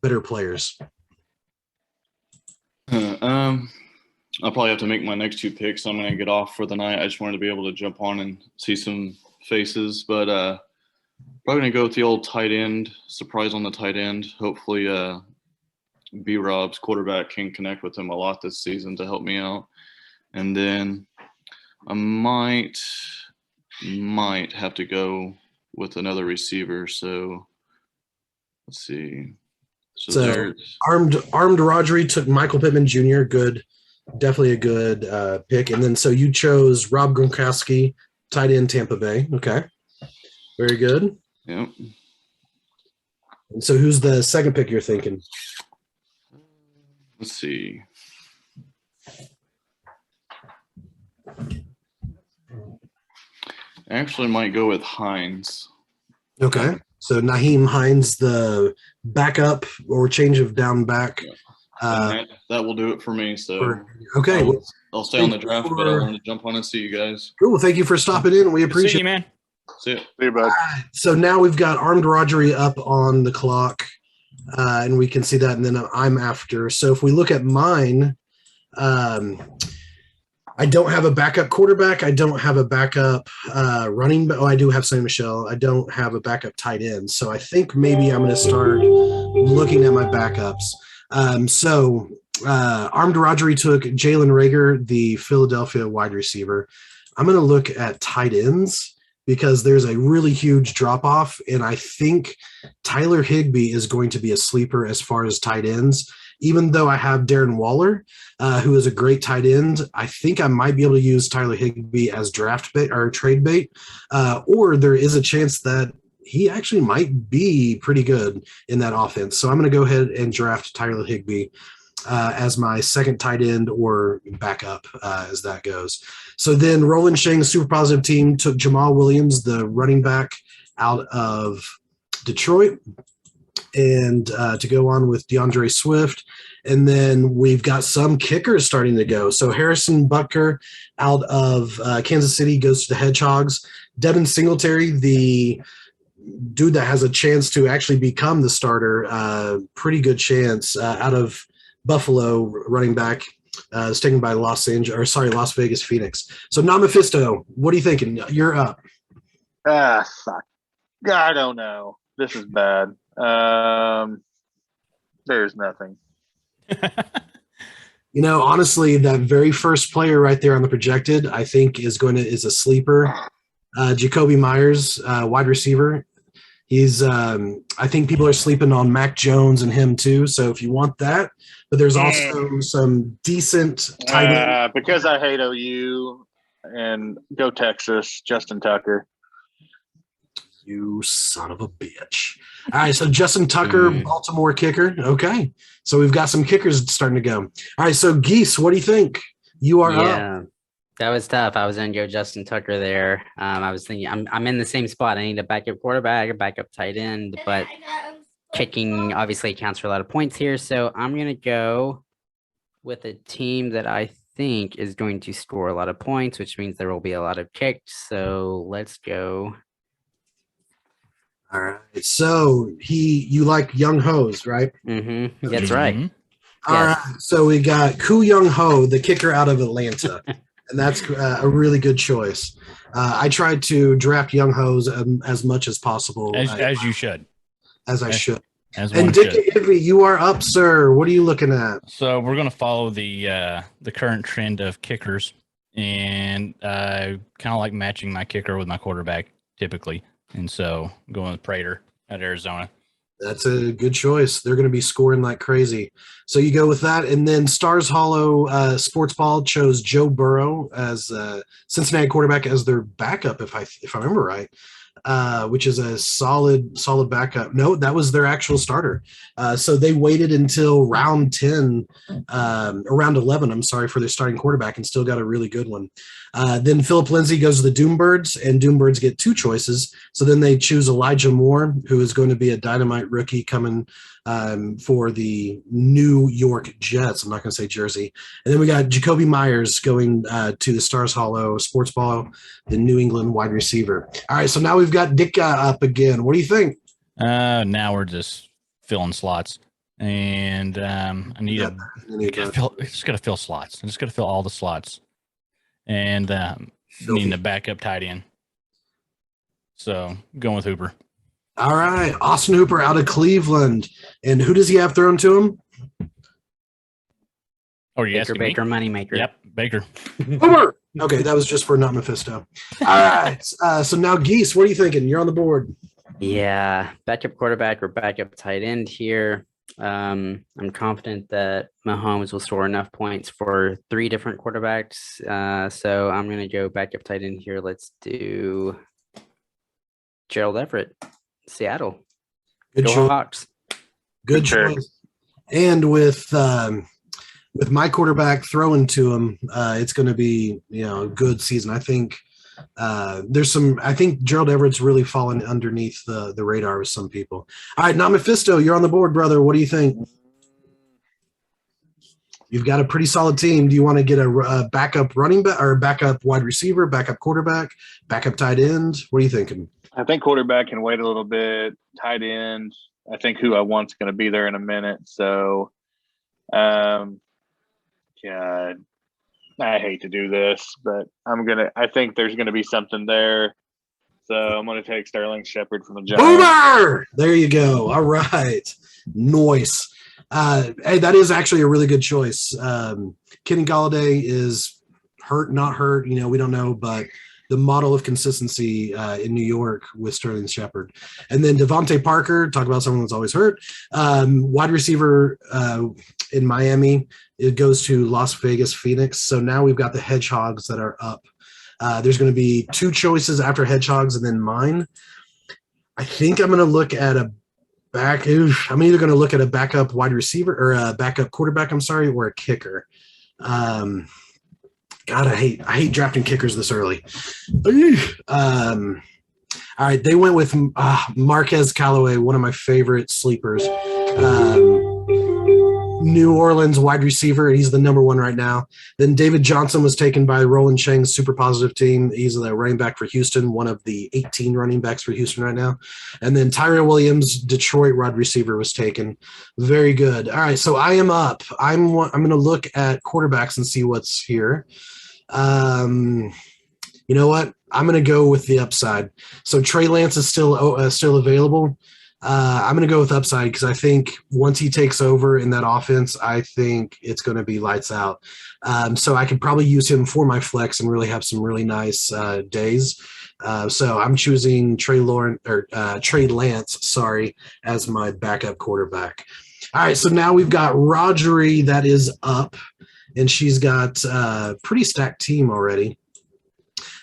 better players? I'll probably have to make my next two picks. I'm going to get off for the night. I just wanted to be able to jump on and see some faces, but probably going to go with the old tight end. Surprise on the tight end. Hopefully B-Rob's quarterback can connect with him a lot this season to help me out. And then I might have to go with another receiver. So let's see. So Armed Rodgery took Michael Pittman Jr. Good, definitely a good pick. And then so you chose Rob Gronkowski, tight end, Tampa Bay. Okay, very good. Yep. And so who's the second pick you're thinking? Let's see. I actually might go with Hines. Okay. So Naheem Hines, the backup or change of down back. That will do it for me. So okay. I'll stay on the draft, but I wanted to jump on and see you guys. Cool. Well, thank you for stopping in. We appreciate See you, man. See you. See you, bud. So now we've got Armed Rodgery up on the clock. And we can see that, and then I'm after. So if we look at mine, I don't have a backup quarterback. I don't have a backup running. Oh, I do have Sonny Michel. I don't have a backup tight end. So I think maybe I'm going to start looking at my backups. Armed Rodgery took Jalen Reagor, the Philadelphia wide receiver. I'm going to look at tight ends because there's a really huge drop-off, and I think Tyler Higbee is going to be a sleeper as far as tight ends. Even though I have Darren Waller, who is a great tight end, I think I might be able to use Tyler Higbee as draft bait or trade bait, or there is a chance that he actually might be pretty good in that offense. So I'm going to go ahead and draft Tyler Higbee as my second tight end or backup as that goes. So then Roland Chang's super positive team took Jamal Williams, the running back out of Detroit, and to go on with DeAndre Swift. And then we've got some kickers starting to go. So Harrison Butker out of Kansas City goes to the Hedgehogs. Devin Singletary, the dude that has a chance to actually become the starter, pretty good chance out of Buffalo, running back, is taken by Las Vegas Phoenix. So Namafisto, what are you thinking? You're up. Fuck. I don't know. This is bad. There's nothing. Honestly, that very first player right there on the projected, I think is a sleeper. Jacoby Myers, wide receiver. He's I think people are sleeping on Mac Jones and him too. So if you want that, but there's also some decent tight end. Because I hate OU and go Texas, Justin Tucker. You son of a bitch. All right, so Justin Tucker, Baltimore kicker. Okay, so we've got some kickers starting to go. All right, so Geese, what do you think? You are up. That was tough. I was going to go Justin Tucker there. I was thinking I'm in the same spot. I need a backup quarterback, a backup tight end, but kicking obviously counts for a lot of points here. So I'm going to go with a team that I think is going to score a lot of points, which means there will be a lot of kicks. So let's go. All right. So you like Young Ho's, right? Mm-hmm. That's right. Mhm. All right. So we got Koo Young Ho, the kicker out of Atlanta, and that's a really good choice. I tried to draft Young Ho's as much as possible, As you should. as I should. As And one Dick should. Ivy, you are up, sir. What are you looking at? So we're going to follow the current trend of kickers, and kind of like matching my kicker with my quarterback typically. And so I'm going with Prater at Arizona. That's a good choice. They're going to be scoring like crazy. So you go with that. And then Stars Hollow Sports Ball chose Joe Burrow as Cincinnati quarterback as their backup, if I remember right, which is a solid backup. No, that was their actual starter. So they waited until round 10, or round 11, I'm sorry, for their starting quarterback and still got a really good one. Then Philip Lindsay goes to the Doombirds, and Doombirds get two choices. So then they choose Elijah Moore, who is going to be a dynamite rookie coming for the New York Jets. I'm not going to say Jersey. And then we got Jacoby Myers going to the Stars Hollow Sports Ball, the New England wide receiver. All right, so now we've got Dick up again. What do you think? Now we're just filling slots. And I need just got to fill slots. I'm just going to fill all the slots. And needing a backup tight end. So going with Hooper. All right, Austin Hooper out of Cleveland. And who does he have thrown to him? Oh, you Baker, Moneymaker. Yep, Baker. Hooper! Okay, that was just for not Mephisto. All right, so now Geese, what are you thinking? You're on the board. Yeah, backup quarterback or backup tight end here. I'm confident that Mahomes will score enough points for 3 different quarterbacks. So I'm going to go backup tight end here. Let's do Gerald Everett, Seattle. Good Go choice. Hawks. Good Sure. choice. And with my quarterback throwing to him, it's going to be a good season. I think I think Gerald Everett's really fallen underneath the radar with some people. All right, now Mephisto, you're on the board, brother. What do you think? You've got a pretty solid team. Do you want to get a backup running back or a backup wide receiver, backup quarterback, backup tight end? What are you thinking? I think quarterback can wait a little bit. Tight end, I think who I want's going to be there in a minute. So, God, I hate to do this, but I think there's going to be something there. So I'm going to take Sterling Shepard from the Giants. Boomer! There you go. All right. Nice. Hey, that is actually a really good choice. Kenny Golladay is hurt, not hurt. We don't know, but the model of consistency in New York with Sterling Shepard. And then Devontae Parker, talk about someone that's always hurt. Wide receiver in Miami, it goes to Las Vegas, Phoenix. So now we've got the Hedgehogs that are up. There's going to be 2 choices after Hedgehogs and then mine. I think I'm going to look at I'm either going to look at a backup wide receiver or a backup quarterback, or a kicker. God, I hate drafting kickers this early. All right, they went with Marquez Callaway, one of my favorite sleepers. New Orleans wide receiver. He's the number 1 right now. Then David Johnson was taken by Roland Chang's super positive team. He's the running back for Houston, one of the 18 running backs for Houston right now. And then Tyrell Williams, Detroit wide receiver, was taken. Very good. All right, so I am up. I'm going to look at quarterbacks and see what's here. You know what? I'm going to go with the upside. So Trey Lance is still available. I'm going to go with upside because I think once he takes over in that offense, I think it's going to be lights out. So I could probably use him for my flex and really have some really nice days. So I'm choosing Trey Lance, as my backup quarterback. All right, so now we've got Rodgery that is up, and she's got a pretty stacked team already.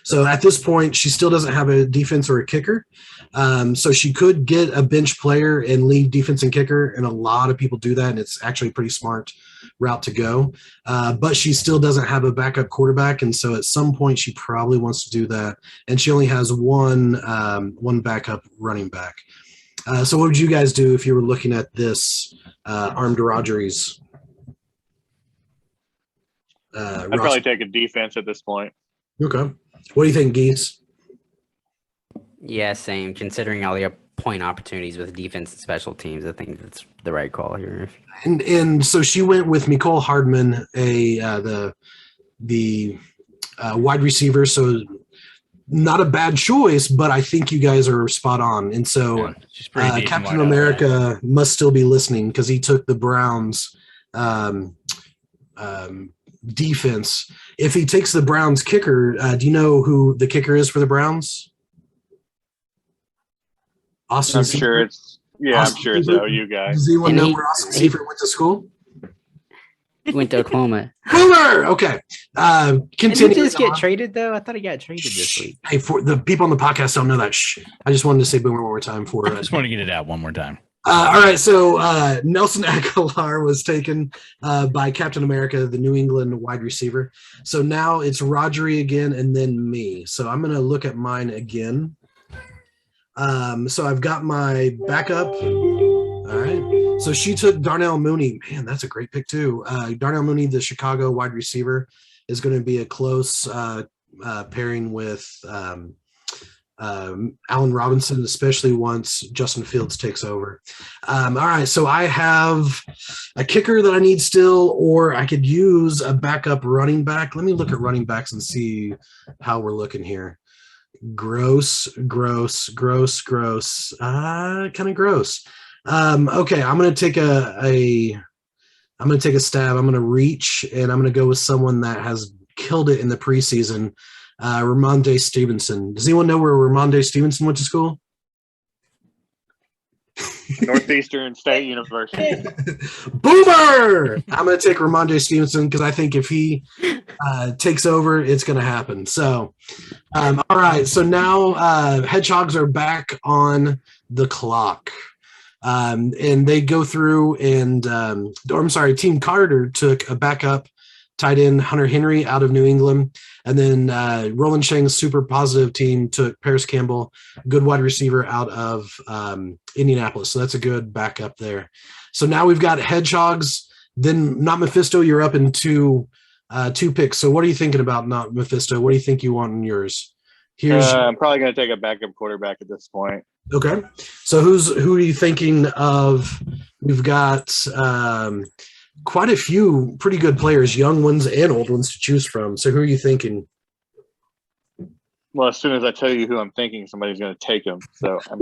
So at this point, she still doesn't have a defense or a kicker. So she could get a bench player and leave defense and kicker, and a lot of people do that, and it's actually a pretty smart route to go. But she still doesn't have a backup quarterback, and so at some point she probably wants to do that. And she only has one backup running back. So what would you guys do if you were looking at this armed Rodgeries? I'd probably take a defense at this point. Okay. What do you think, Geese? Yeah, same. Considering all the point opportunities with defense and special teams, I think that's the right call here. And so she went with Mecole Hardman, the wide receiver. So not a bad choice, but I think you guys are spot on. And so Captain America must still be listening because he took the Browns defense. If he takes the Browns kicker, do you know who the kicker is for the Browns? Austin I'm Seifert? sure it's Austin I'm sure it's Seifert? OU guy. Does anyone And know he- where Austin Seifert went to school? He went to Oklahoma. Boomer! Okay. Didn't he Continue. just get traded though? I thought he got traded this week. Hey, for the people on the podcast don't know that. Shh. I just wanted to say Boomer one more time for I just want to get it out one more time. all right, so Nelson Aguilar was taken by Captain America, the New England wide receiver. So now it's Rodri again and then me. So I'm going to look at mine again. So I've got my backup. All right. So she took Darnell Mooney. Man, that's a great pick too. Darnell Mooney, the Chicago wide receiver, is going to be a close pairing with Allen Robinson, especially once Justin Fields takes over. All right, so I have a kicker that I need still, or I could use a backup running back. Let me look at running backs and see how we're looking here. Gross. Kind of gross. Okay, I'm gonna take a stab. I'm gonna reach, and I'm gonna go with someone that has killed it in the preseason. Ramondre Stevenson. Does anyone know where Ramondre Stevenson went to school? Northeastern State University. Boomer! I'm going to take Ramondre Stevenson because I think if he takes over, it's going to happen. So, all right. So now Hedgehogs are back on the clock. And they go through and, Team Carter took a backup tight end Hunter Henry out of New England. And then Roland Shang's super positive team took Paris Campbell, good wide receiver out of Indianapolis. So that's a good backup there. So now we've got Hedgehogs. Then Not Mephisto, you're up in two picks. So what are you thinking about Not Mephisto? What do you think you want in yours? I'm probably going to take a backup quarterback at this point. Okay. So who are you thinking of? We've got quite a few pretty good players, young ones and old ones to choose from. So who are you thinking? Well, as soon as I tell you who I'm thinking, somebody's going to take him. So I'm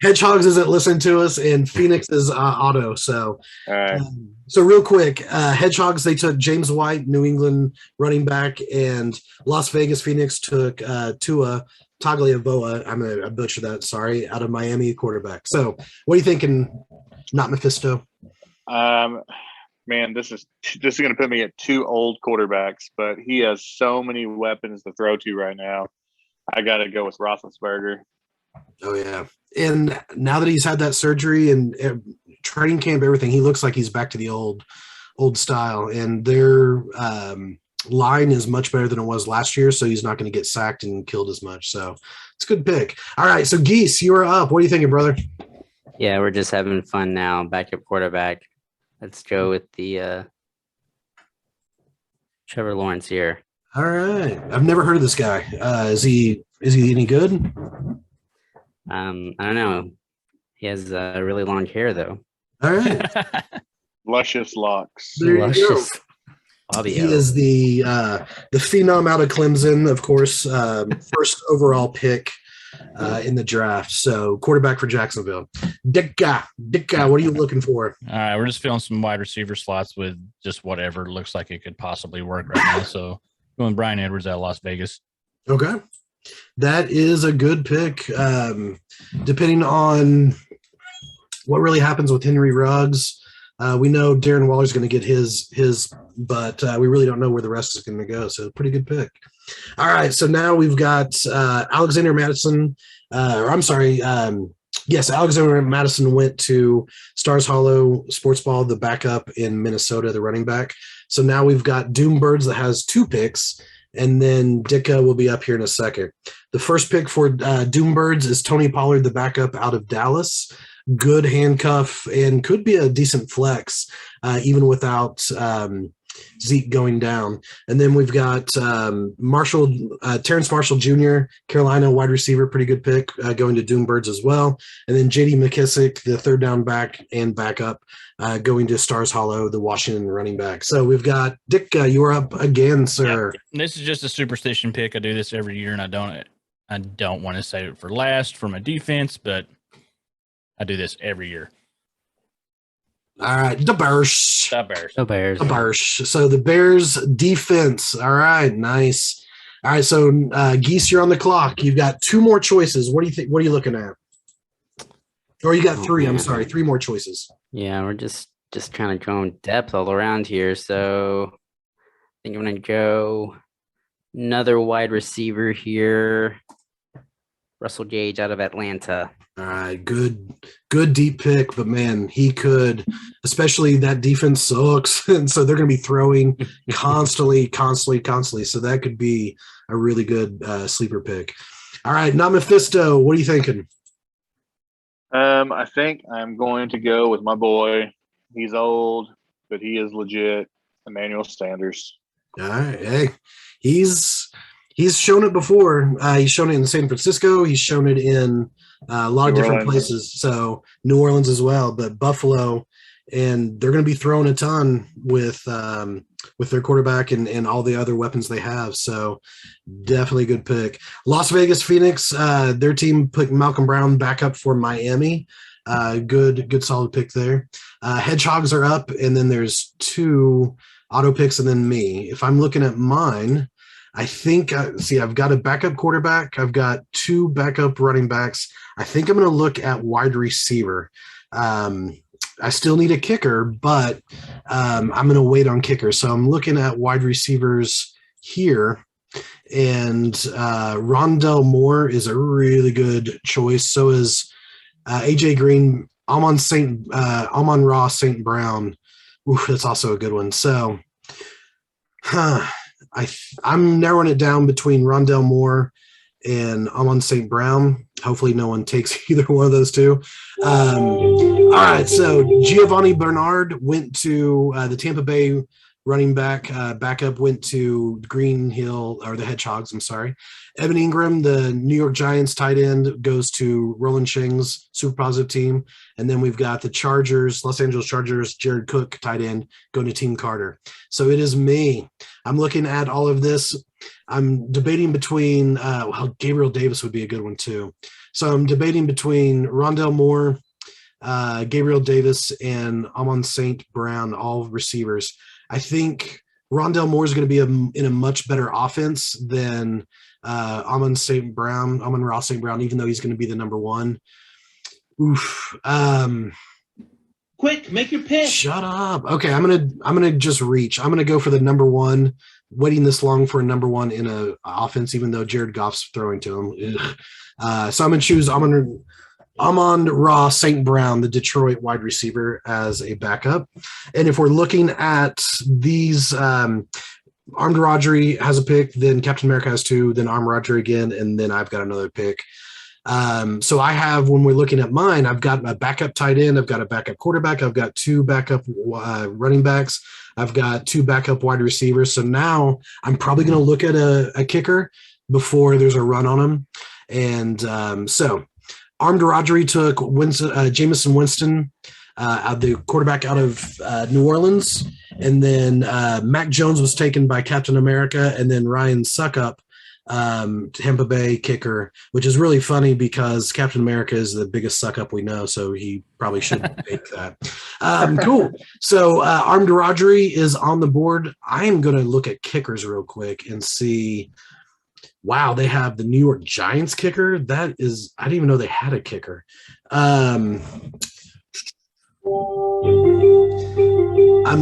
Hedgehogs isn't listening to us, and Phoenix is Otto. So, all right. So real quick, Hedgehogs, they took James White, New England running back, and Las Vegas Phoenix took Tua Tagliavoa. I'm going to butcher that. Sorry, out of Miami quarterback. So what are you thinking? Not Mephisto. Man, this is going to put me at two old quarterbacks, but he has so many weapons to throw to right now. I got to go with Roethlisberger. Oh yeah, and now that he's had that surgery and training camp, everything, he looks like he's back to the old style. And their line is much better than it was last year, so he's not going to get sacked and killed as much. So it's a good pick. All right, so Geese, you are up. What are you thinking, brother? Yeah, we're just having fun now. Backup quarterback. Let's go with the Trevor Lawrence here. All right, I've never heard of this guy. Is he any good? I don't know. He has really long hair though. All right, Luscious locks. there you go. Luscious. He is the phenom out of Clemson, of course, first overall pick in the draft. So quarterback for Jacksonville. Dicka, what are you looking for? All right, we're just filling some wide receiver slots with just whatever looks like it could possibly work right now. So going Brian Edwards out of Las Vegas. Okay. That is a good pick. Depending on what really happens with Henry Ruggs, we know Darren Waller's going to get his, but we really don't know where the rest is going to go. So pretty good pick. All right. So now we've got Alexander Madison. Alexander Madison went to Stars Hollow Sports Ball, the backup in Minnesota, the running back. So now we've got Doombirds that has 2 picks. And then Dicka will be up here in a second. The first pick for Doombirds is Tony Pollard, the backup out of Dallas. Good handcuff and could be a decent flex, even without Zeke going down. And then we've got Terrence Marshall Jr., Carolina wide receiver, pretty good pick, going to Doombirds as well. And then J.D. McKissick, the third down back and backup, going to Stars Hollow, the Washington running back. So we've got Dick, you're up again, sir. Yep. This is just a superstition pick. I do this every year, and I don't want to save it for last for my defense, but I do this every year. All right, the Bears. The Bears. So the Bears defense. All right, nice. All right, so Geese, you're on the clock. You've got 2 more choices. What do you think? What are you looking at? Or you got 3. I'm sorry, 3 more choices. Yeah, we're just kind of going depth all around here. So I think I'm gonna go another wide receiver here. Russell Gage out of Atlanta. All right, good deep pick, but man, he could, especially that defense sucks, and so they're going to be throwing constantly. So that could be a really good sleeper pick. All right, not Mephisto, what are you thinking? I think I'm going to go with my boy. He's old, but he is legit. Emmanuel Sanders. All right, hey, he's shown it before. He's shown it in San Francisco. He's shown it in a lot of different places. So New Orleans as well, but Buffalo, and they're going to be throwing a ton with their quarterback and all the other weapons they have. So definitely a good pick. Las Vegas Phoenix, their team put Malcolm Brown back up for Miami. Good solid pick there. Hedgehogs are up, and then there's 2 auto picks and then me. If I'm looking at mine, I think, I've got a backup quarterback. I've got 2 backup running backs. I think I'm going to look at wide receiver. I still need a kicker, but I'm going to wait on kicker. So I'm looking at wide receivers here. And Rondell Moore is a really good choice. So is A.J. Green, Amon Ross St. Brown. Ooh, that's also a good one. So I'm narrowing it down between Rondell Moore and Amon St. Brown. Hopefully no one takes either one of those 2. All right, so Giovanni Bernard went to the Tampa Bay running back. Backup went to Green Hill, or the Hedgehogs, I'm sorry. Evan Ingram, the New York Giants tight end, goes to Roland Shing's super positive team. And then we've got the Chargers, Los Angeles Chargers, Jared Cook, tight end, going to Team Carter. So it is me. I'm looking at all of this. I'm debating between Gabriel Davis would be a good one too. So I'm debating between Rondell Moore, Gabriel Davis, and Amon St. Brown, all receivers. I think Rondell Moore is going to be in a much better offense than Amon Ross St. Brown, even though he's going to be the number 1. Oof. Quick, make your pick. Shut up. Okay, I'm gonna just reach. I'm gonna go for the number 1. Waiting this long for a number 1 in a offense, even though Jared Goff's throwing to him. So I'm gonna choose Amon Ross St. Brown, the Detroit wide receiver, as a backup. And if we're looking at these, Armed Rodri has a pick, then Captain America has 2, then Armed Rodri again, and then I've got another pick. So I have, when we're looking at mine, I've got a backup tight end, I've got a backup quarterback, I've got 2 backup running backs, I've got 2 backup wide receivers. So now I'm probably going to look at a kicker before there's a run on him. And so Armed Rodri took Jameson Winston, the quarterback out of New Orleans. And then Mac Jones was taken by Captain America, and then Ryan Suckup, Tampa Bay kicker, which is really funny because Captain America is the biggest suck up we know, so he probably shouldn't take that. Cool. So Armed Rodri is on the board. I am going to look at kickers real quick and see. Wow, they have the New York Giants kicker. That is, I didn't even know they had a kicker. I'm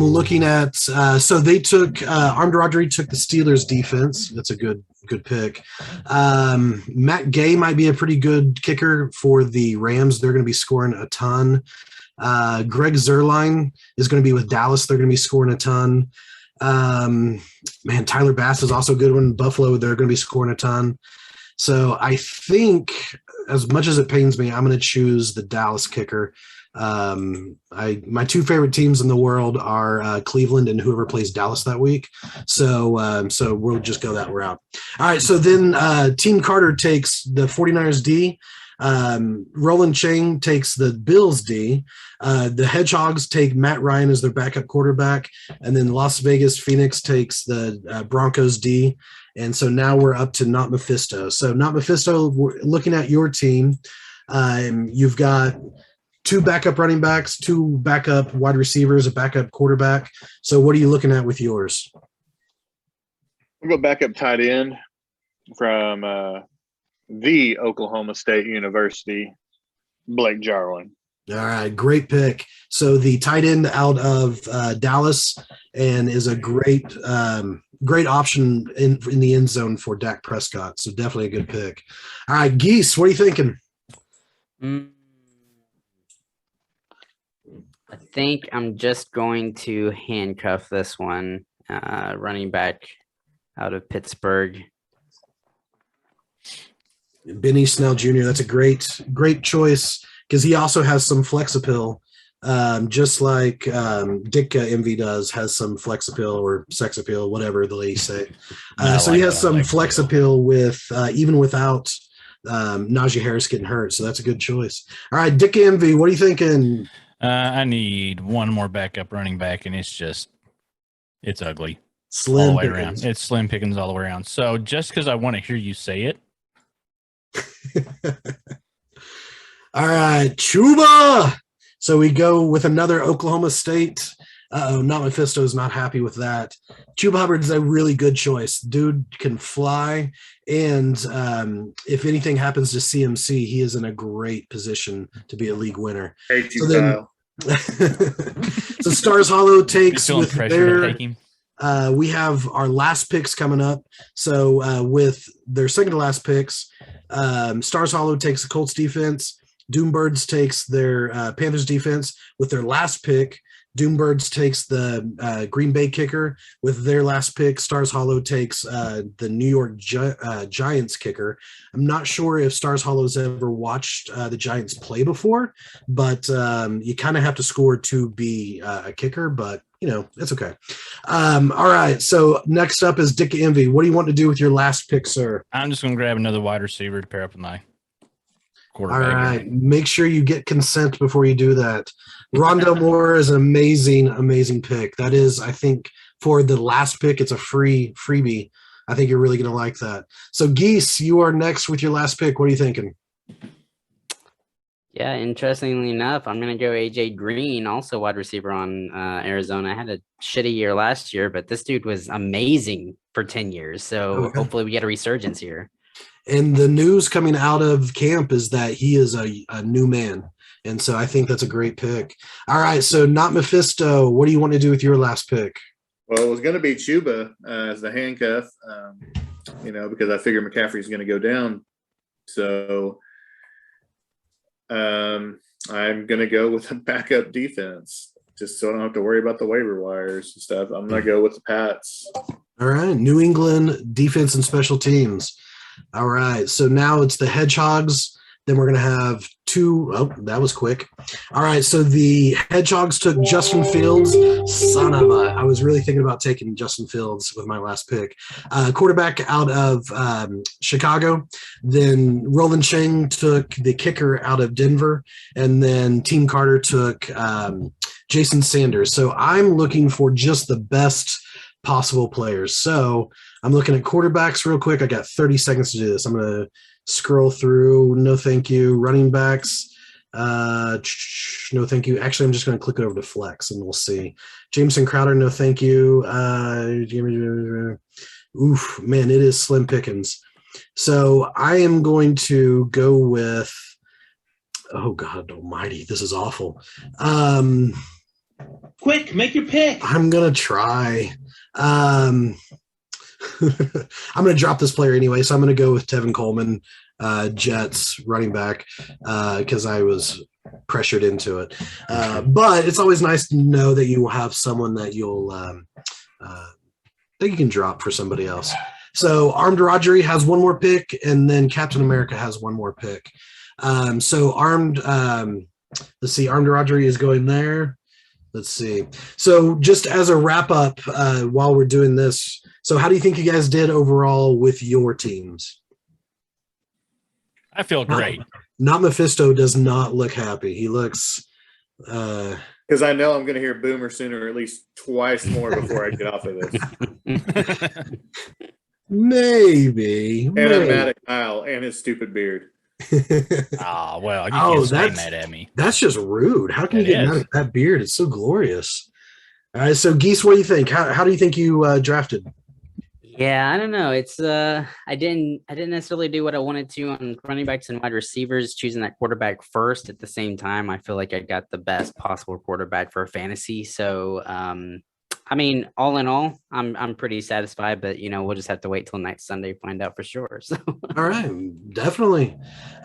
looking at so they took Armed Rodri took the Steelers defense. That's a good pick. Matt Gay might be a pretty good kicker for the Rams. They're going to be scoring a ton. Greg Zuerlein is going to be with Dallas. They're going to be scoring a ton. Tyler Bass is also a good one. Buffalo, they're going to be scoring a ton. So I think, as much as it pains me, I'm going to choose the Dallas kicker. My two favorite teams in the world are Cleveland and whoever plays Dallas that week. So we'll just go that route. All right. So then Team Carter takes the 49ers D. Roland Chang takes the Bills D. The Hedgehogs take Matt Ryan as their backup quarterback. And then Las Vegas Phoenix takes the Broncos D. And so now we're up to Not Mephisto. So Not Mephisto, we're looking at your team. You've got 2 backup running backs, 2 backup wide receivers, a backup quarterback. So what are you looking at with yours? I'll go backup tight end from the Oklahoma State University, Blake Jarwin. All right, great pick. So the tight end out of Dallas and is a great option in the end zone for Dak Prescott. So definitely a good pick. All right, Geese, what are you thinking? I think I'm just going to handcuff this one. Running back out of Pittsburgh. Benny Snell Jr. That's a great choice because he also has some flex appeal, just like Ditka MV does, has some flex appeal or sex appeal, whatever the ladies say. So he has some flex appeal with even without Najee Harris getting hurt. So that's a good choice. All right, Ditka MV, what are you thinking? I need one more backup running back, and it's ugly. Slim all the way pickings. around. It's slim pickings all the way around. So just because I want to hear you say it. All right, Chuba. So we go with another Oklahoma State. Not Mephisto is not happy with that. Chuba Hubbard is a really good choice. Dude can fly, and if anything happens to CMC, he is in a great position to be a league winner. Hey, Kyle. So Stars Hollow takes feeling with pressure to their. take him? We have our last picks coming up. So with their second to last picks, Stars Hollow takes the Colts defense. Doombirds takes their Panthers defense. With their last pick, Doombirds takes the Green Bay kicker. With their last pick, Stars Hollow takes the New York Giants kicker. I'm not sure if Stars Hollow's ever watched the Giants play before, but you kind of have to score to be a kicker, but it's okay. All right. So next up is Dick Envy. What do you want to do with your last pick, sir? I'm just going to grab another wide receiver to pair up with my quarterback. All right. Make sure you get consent before you do that. Rondell Moore is an amazing pick. That is, I think, for the last pick, it's a freebie. I think you're really going to like that. So Geese, you are next with your last pick. What are you thinking? Yeah, interestingly enough, I'm going to go AJ Green, also wide receiver on Arizona. I had a shitty year last year, but this dude was amazing for 10 years. So hopefully we get a resurgence here. And the news coming out of camp is that he is a new man. And so I think that's a great pick. All right, so Not Mephisto, what do you want to do with your last pick? Well, it was going to be Chuba as the handcuff, because I figure McCaffrey's going to go down. So I'm going to go with a backup defense, just so I don't have to worry about the waiver wires and stuff. I'm going to go with the Pats. All right, New England defense and special teams. All right, so now it's the Hedgehogs. Then we're going to have two. Oh, that was quick. All right, so the Hedgehogs took Justin Fields. Son of a. I was really thinking about taking Justin Fields with my last pick. Quarterback out of Chicago. Then Roland Chang took the kicker out of Denver. And then Team Carter took Jason Sanders. So I'm looking for just the best possible players. So I'm looking at quarterbacks real quick. I got 30 seconds to do this. I'm going to scroll through. No, thank you. Running backs. No, thank you. Actually, I'm just going to click it over to flex and we'll see. Jameson Crowder. No, thank you. Oof, man, it is slim pickings. So I am going to go with, oh God almighty, this is awful. Quick, make your pick. I'm going to try. I'm going to drop this player anyway, so I'm going to go with Tevin Coleman, Jets running back, because I was pressured into it. But it's always nice to know that you will have someone that you'll that you can drop for somebody else. So Armed Rodgery has one more pick, and then Captain America has one more pick. So Armed Let's see. Armed Rodri is going there. Let's see. So just as a wrap up, while we're doing this, so how do you think you guys did overall with your teams? I feel great. Not Mephisto does not look happy. He looks. Because I know I'm going to hear Boomer sooner, or at least twice more before I get off of this. Maybe. And I'm mad at Kyle and his stupid beard. Well, you can't say mad at me. That's just rude. How can you get mad at that beard? It's so glorious. All right, so Geese, what do you think? How do you think you drafted? Yeah, I don't know. It's I didn't necessarily do what I wanted to on running backs and wide receivers, choosing that quarterback first. At the same time, I feel like I got the best possible quarterback for fantasy. So I mean, all in all, I'm pretty satisfied, but we'll just have to wait till next Sunday to find out for sure. So all right, definitely.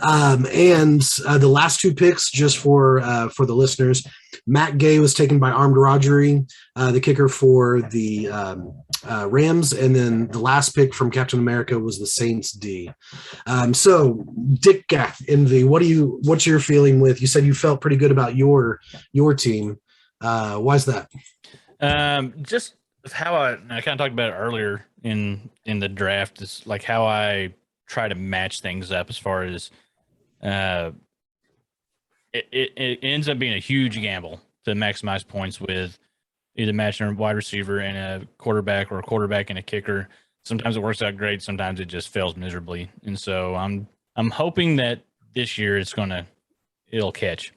And the last two picks, just for the listeners, Matt Gay was taken by Armed Rodri, the kicker for the Rams, and then the last pick from Captain America was the Saints D. So Dick Gaff, Envy, what's your feeling with? You said you felt pretty good about your team. Why's that? Just how I kind of talked about it earlier in the draft is like how I try to match things up as far as it ends up being a huge gamble to maximize points with either matching a wide receiver and a quarterback or a quarterback and a kicker. Sometimes it works out great. Sometimes it just fails miserably. And so I'm hoping that this year it'll catch.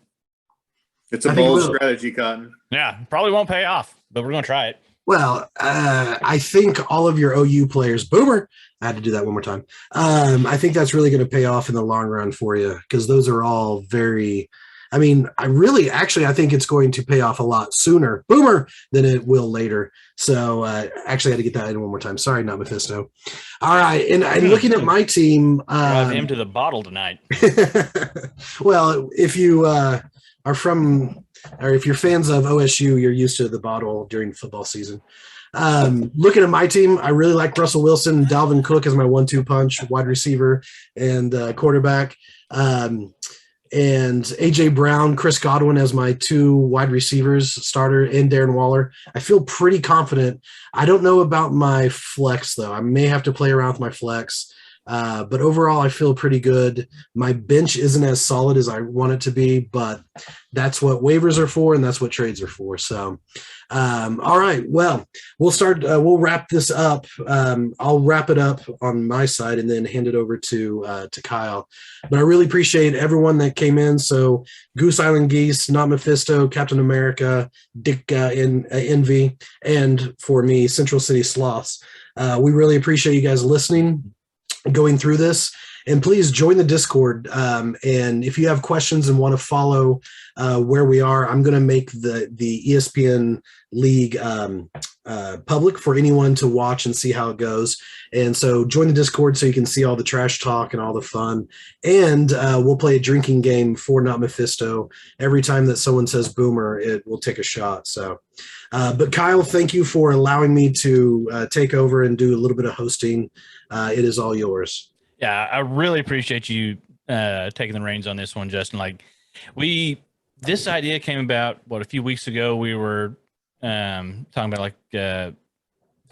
It's a bold strategy, Cotton. Yeah, probably won't pay off, but we're going to try it. Well, I think all of your OU players, Boomer, I had to do that one more time. I think that's really going to pay off in the long run for you because those are all very – I mean, I think it's going to pay off a lot sooner, Boomer, than it will later. So actually I had to get that in one more time. Sorry, not Mephisto. All right, and looking at my team – Drive him to the bottle tonight. Well, if you are from – or if you're fans of OSU, you're used to the bottle during football season. Looking at my team, I really like Russell Wilson, Dalvin Cook as my 1-2 punch, wide receiver and quarterback. And AJ Brown, Chris Godwin as my 2 wide receivers, starter, and Darren Waller. I feel pretty confident. I don't know about my flex, though. I may have to play around with my flex. But overall, I feel pretty good. My bench isn't as solid as I want it to be, but that's what waivers are for, and that's what trades are for. So, all right. Well, we'll start. We'll wrap this up. I'll wrap it up on my side and then hand it over to Kyle. But I really appreciate everyone that came in. So, Goose Island Geese, Not Mephisto, Captain America, Dick Envy, and for me, Central City Sloths. We really appreciate you guys listening, going through this, and please join the Discord. And if you have questions and want to follow where we are, I'm going to make the ESPN League public for anyone to watch and see how it goes. And so join the Discord so you can see all the trash talk and all the fun. And we'll play a drinking game for Not Mephisto. Every time that someone says Boomer, it will take a shot. So, but Kyle, thank you for allowing me to take over and do a little bit of hosting. It is all yours. Yeah, I really appreciate you taking the reins on this one, Justin. Like this idea came about, a few weeks ago. We were talking about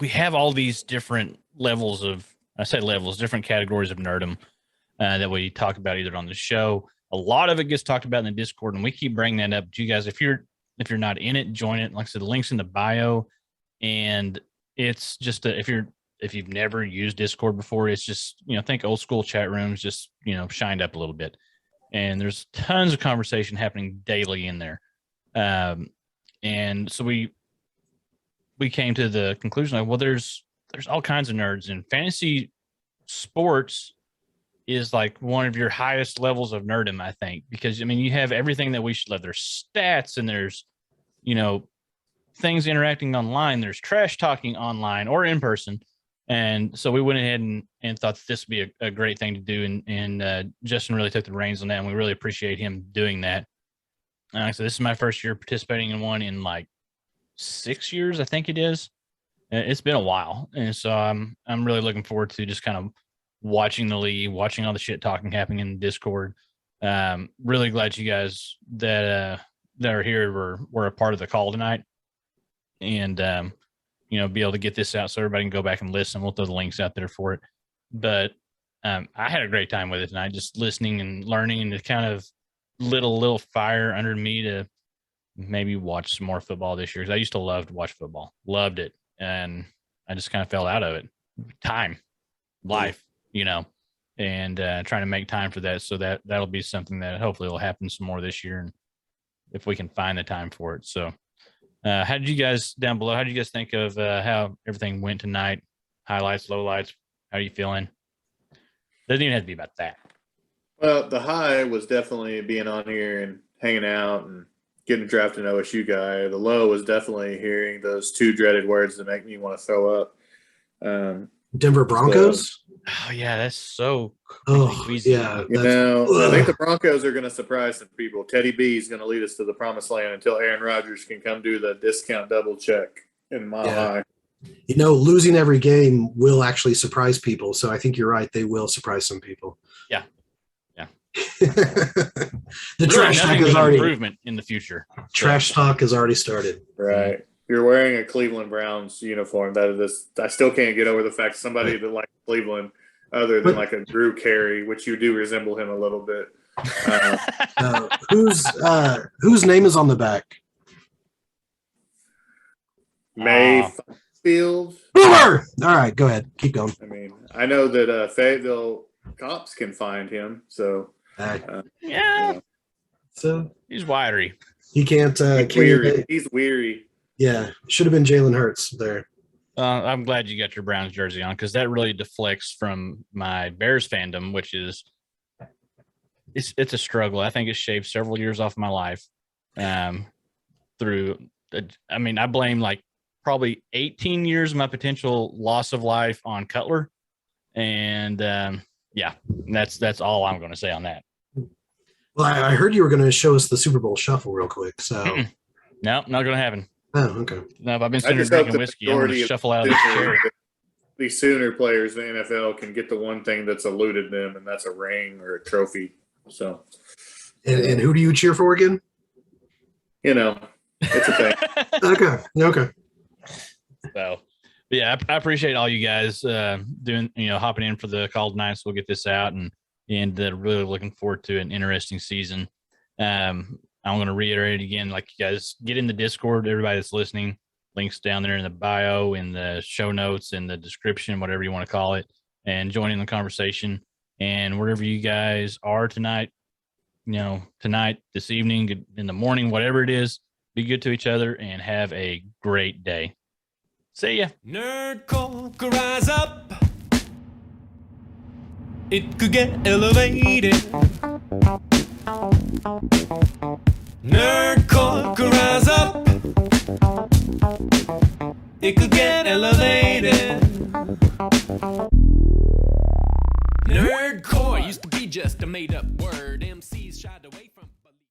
we have all these different levels of, different categories of nerdom that we talk about either on the show. A lot of it gets talked about in the Discord, and we keep bringing that up to you guys. If you're not in it, join it. Like I said, the link's in the bio, and it's just if you've never used Discord before, it's just, think old school chat rooms, just, shined up a little bit. And there's tons of conversation happening daily in there. And so we came to the conclusion there's all kinds of nerds, and fantasy sports is like one of your highest levels of nerdom, I think, because you have everything that we should love. There's stats, and there's, things interacting online. There's trash talking online or in person. And so we went ahead and thought that this would be a great thing to do. And Justin really took the reins on that, and we really appreciate him doing that. So this is my first year participating in one in 6 years, I think it is. It's been a while. And so I'm really looking forward to just kind of watching the league, watching all the shit talking happening in Discord. Really glad you guys that are here were a part of the call tonight, and be able to get this out so everybody can go back and listen. We'll throw the links out there for it. But I had a great time with it tonight, just listening and learning, and it kind of lit a little fire under me to maybe watch some more football this year. Because I used to love to watch football, loved it, and I just kind of fell out of it. Time, life, and trying to make time for that. So that'll be something that hopefully will happen some more this year, and if we can find the time for it. So how did you guys down below? How did you guys think of how everything went tonight? Highlights, lowlights. How are you feeling? Doesn't even have to be about that. Well, the high was definitely being on here and hanging out and getting drafted an OSU guy. The low was definitely hearing those two dreaded words that make me want to throw up. Denver Broncos? Oh, yeah, that's so easy. Yeah. I think the Broncos are going to surprise some people. Teddy B is going to lead us to the promised land until Aaron Rodgers can come do the discount double check in Mile High. Losing every game will actually surprise people. So I think you're right. They will surprise some people. Yeah. The trash talk is already improvement in the future. Trash talk has already started. Right. You're wearing a Cleveland Browns uniform. I still can't get over the fact somebody that likes Cleveland other than like a Drew Carey, which you do resemble him a little bit. Whose name is on the back? Mayfield. Boomer! All right, go ahead. Keep going. I mean, I know that Fayetteville cops can find him, so so he's wiry. He can't. He's weary. Yeah, should have been Jalen Hurts there. I'm glad you got your Browns jersey on because that really deflects from my Bears fandom, which is it's a struggle. I think it's shaved several years off my life. I blame like probably 18 years of my potential loss of life on Cutler, and that's all I'm going to say on that. Well, I heard you were going to show us the Super Bowl shuffle real quick. So no, not going to happen. Oh, okay. No, if I've been sitting here drinking whiskey, I'm going to shuffle out of this chair. These Sooner players in the NFL can get the one thing that's eluded them, and that's a ring or a trophy. So, and who do you cheer for again? It's a thing. Okay. So, yeah, I appreciate all you guys doing, hopping in for the call tonight. So we'll get this out and really looking forward to an interesting season. I'm going to reiterate it again, like you guys get in the Discord, everybody that's listening, links down there in the bio, in the show notes, in the description, whatever you want to call it, and join in the conversation. And wherever you guys are tonight, tonight, this evening, in the morning, whatever it is, be good to each other and have a great day. See ya. Nerd Corker, rise up. It could get elevated. Nerd Corker, rise up. It could get elevated. Nerdcore used to be just a made up